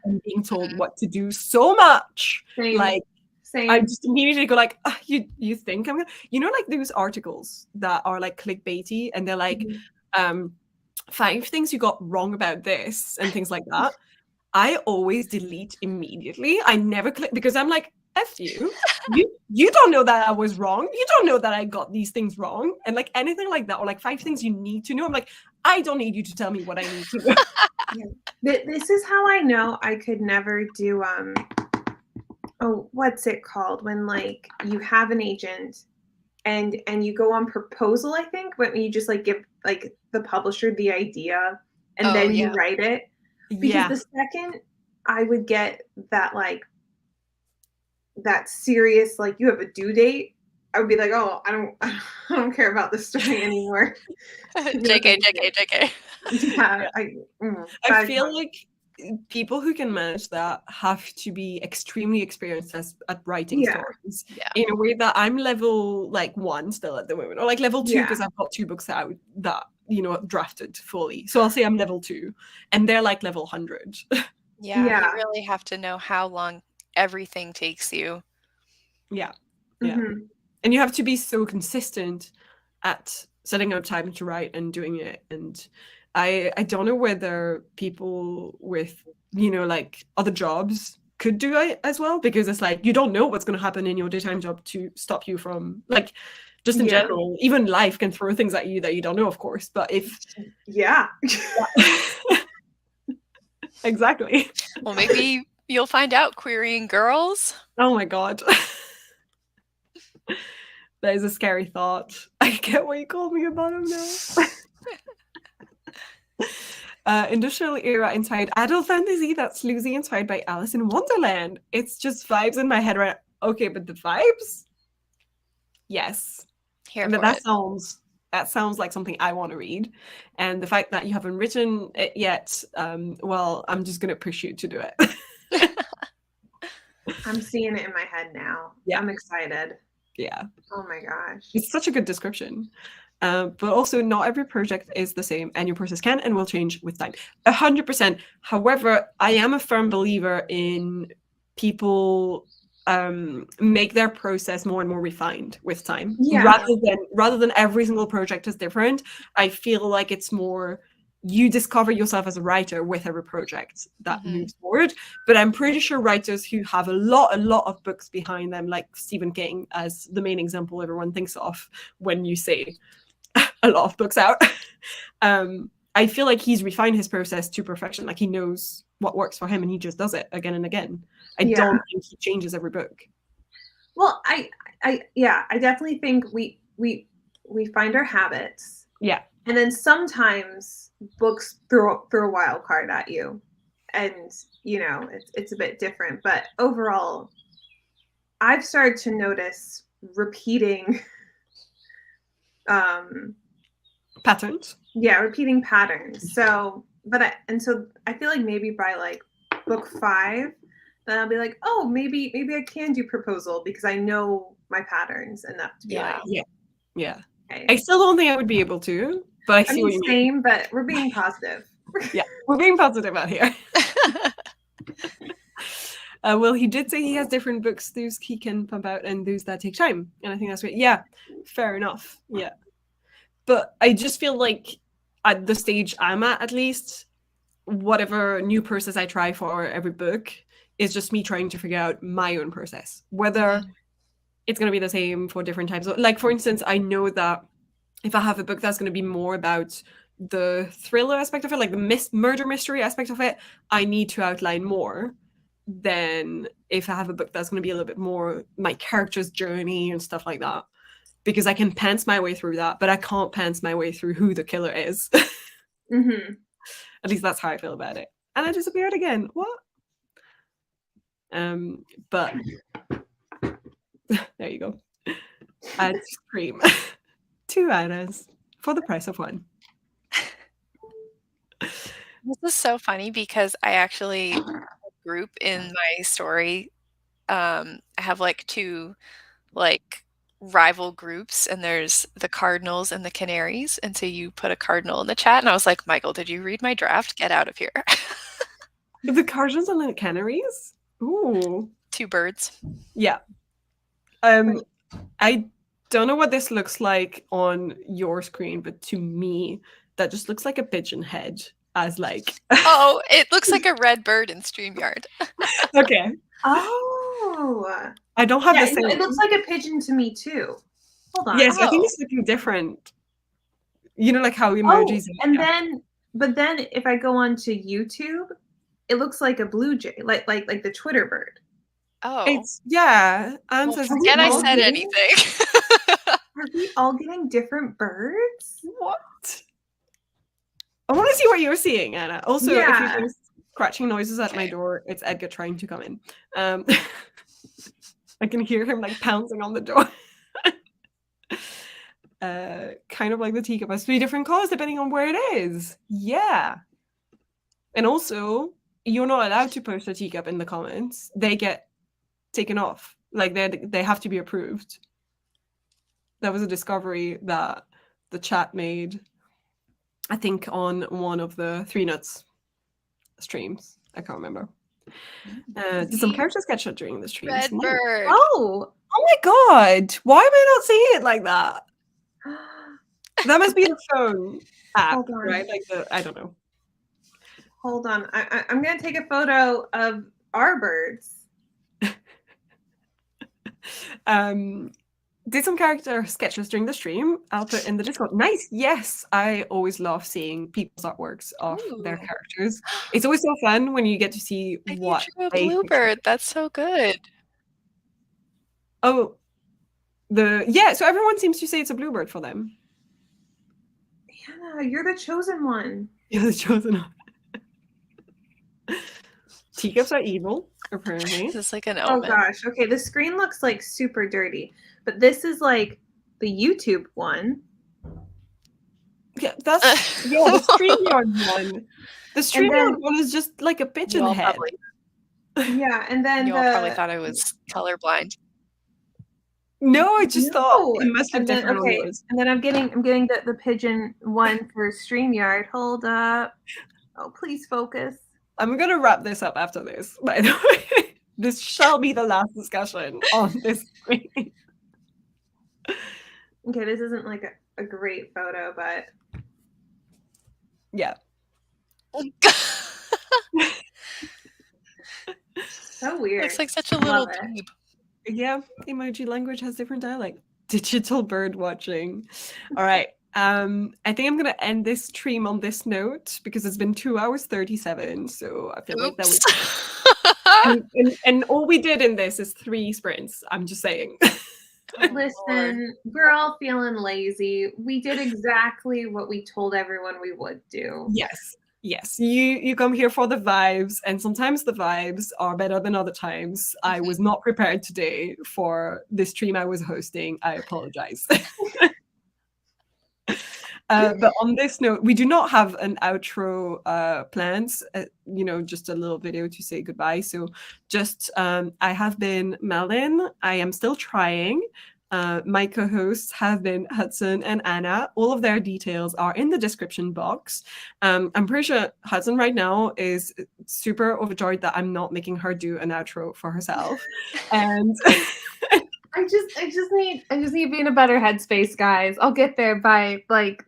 and being told what to do so much. Same. Like, Same. I just immediately go like, you think I'm gonna, like those articles that are like clickbaity and they're like, 5 things you got wrong about this and things like that. I always delete immediately. I never click because I'm like, F you. You don't know that I was wrong. You don't know that I got these things wrong. And like anything like that, or like 5 things you need to know. I'm like, I don't need you to tell me what I need to know. This is how I know I could never do what's it called when like you have an agent and you go on proposal, I think, but you just like give like the publisher the idea and then you write it. Because the second I would get that like that serious like you have a due date, I would be like, oh, I don't care about this story anymore. JK. Yeah, I feel like people who can manage that have to be extremely experienced at writing stories in a way that I'm level like 1 still at the moment, or like level 2 because I've got 2 books out that drafted fully. So I'll say I'm level 2 and they're like level 100. You really have to know how long everything takes you. And you have to be so consistent at setting out time to write and doing it. And I don't know whether people with like other jobs could do it as well, because it's like you don't know what's going to happen in your daytime job to stop you from like just in general, even life can throw things at you that you don't know, of course. But if exactly. Well, maybe you'll find out, querying girls. Oh my god. That is a scary thought. I get why you called me a bottom now. Industrial era inspired adult fantasy that's loosely inspired by Alice in Wonderland. It's just vibes in my head right now. Okay, but the vibes? Yes. That sounds like something I want to read. And the fact that you haven't written it yet, well, I'm just going to push you to do it. I'm seeing it in my head now. Yeah. I'm excited. Yeah. Oh my gosh. It's such a good description. But also not every project is the same and your process can and will change with time. 100%. However, I am a firm believer in people make their process more and more refined with time. Rather than every single project is different. I feel like it's more you discover yourself as a writer with every project that moves forward. But I'm pretty sure writers who have a lot of books behind them, like Stephen King as the main example everyone thinks of when you say a lot of books out. I feel like he's refined his process to perfection. Like he knows what works for him and he just does it again and again. I don't think he changes every book. Well, I definitely think we find our habits. Yeah. And then sometimes books throw a wild card at you. And, it's a bit different. But overall, I've started to notice repeating Patterns. Yeah, repeating patterns. So, so I feel like maybe by like book 5, then I'll be like, oh, maybe I can do proposal because I know my patterns enough to be like, yeah. okay. I still don't think I would be able to, but I see what you mean. Same, but we're being positive. Yeah, we're being positive out here. Well, he did say he has different books those he can pump out and those that take time, and I think that's great. Yeah, fair enough. Yeah, but I just feel like at the stage I'm at least, whatever new process I try for every book is just me trying to figure out my own process, whether it's going to be the same for different types. Like, for instance, I know that if I have a book that's going to be more about the thriller aspect of it, like the murder mystery aspect of it, I need to outline more than if I have a book that's going to be a little bit more my character's journey and stuff like that. Because I can pants my way through that, but I can't pants my way through who the killer is. Mm-hmm. At least that's how I feel about it. And I disappeared again. What? But there you go. I'd scream. 2 items for the price of 1. This is so funny because I actually group in my story. I have like 2 like rival groups, and there's the Cardinals and the Canaries. And so you put a cardinal in the chat, and I was like, Michael, did you read my draft? Get out of here. The Cardinals and the Canaries? Ooh. 2 birds. Yeah. I don't know what this looks like on your screen, but to me, that just looks like a pigeon head as like... Oh, it looks like a red bird in StreamYard. Okay. Oh. I don't have the same... It looks like a pigeon to me too. Hold on. Yes, I think it's looking different. You know, like how emojis... But then if I go on to YouTube, it looks like a blue jay, like the Twitter bird. Oh. It's, yeah. Well, forget I said anything. Are we all getting different birds? What? I want to see what you're seeing, Anna. Also, if you hear scratching noises at my door, it's Edgar trying to come in. I can hear him like pouncing on the door. Kind of like the teacup has 3 different colors depending on where it is. Yeah. And also, you're not allowed to post a teacup in the comments. They get taken off. Like they have to be approved. That was a discovery that the chat made, I think, on one of the 3 Nuts streams. I can't remember. Did some characters get shot during the stream? Red bird. Oh my god! Why am I not seeing it like that? That must be the phone app, right? Like I don't know. Hold on. I'm gonna take a photo of our birds. Did some character sketches during the stream. I'll put in the Discord. Nice. Yes, I always love seeing people's artworks of their characters. It's always so fun when you get to see what you drew a bluebird. That's so good. Oh, so everyone seems to say it's a bluebird for them. Yeah, you're the chosen one. You're the chosen one. Teacups are evil, apparently. This is like an omen. Oh gosh. Okay, the screen looks like super dirty, but this is like the YouTube one. Yeah, that's the StreamYard one. The StreamYard one is just like a pigeon head. Yeah, and then you all probably thought I was colorblind. No, I just thought it must have different words. And then I'm getting the pigeon one for StreamYard. Hold up. Oh, please focus. I'm gonna wrap this up after this, by the way. This shall be the last discussion on this screen. Okay, this isn't like a great photo, but yeah. So weird. Looks like such a little babe. Yeah, emoji language has different dialect. Digital bird watching. All right. I think I'm gonna end this stream on this note because it's been 2 hours 37. So I feel like that was and all we did in this is 3 sprints. I'm just saying. Listen, we're all feeling lazy. We did exactly what we told everyone we would do. Yes. You come here for the vibes, and sometimes the vibes are better than other times. I was not prepared today for this stream I was hosting. I apologize. But on this note, we do not have an outro plans, just a little video to say goodbye. So just, I have been Malin. I am still trying. My co-hosts have been Hudson and Anna. All of their details are in the description box. I'm pretty sure Hudson right now is super overjoyed that I'm not making her do an outro for herself. And I just need to be in a better headspace, guys. I'll get there by like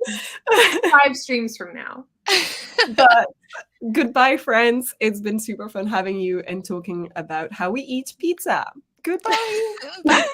5 streams from now. But goodbye, friends. It's been super fun having you and talking about how we eat pizza. Goodbye. Bye.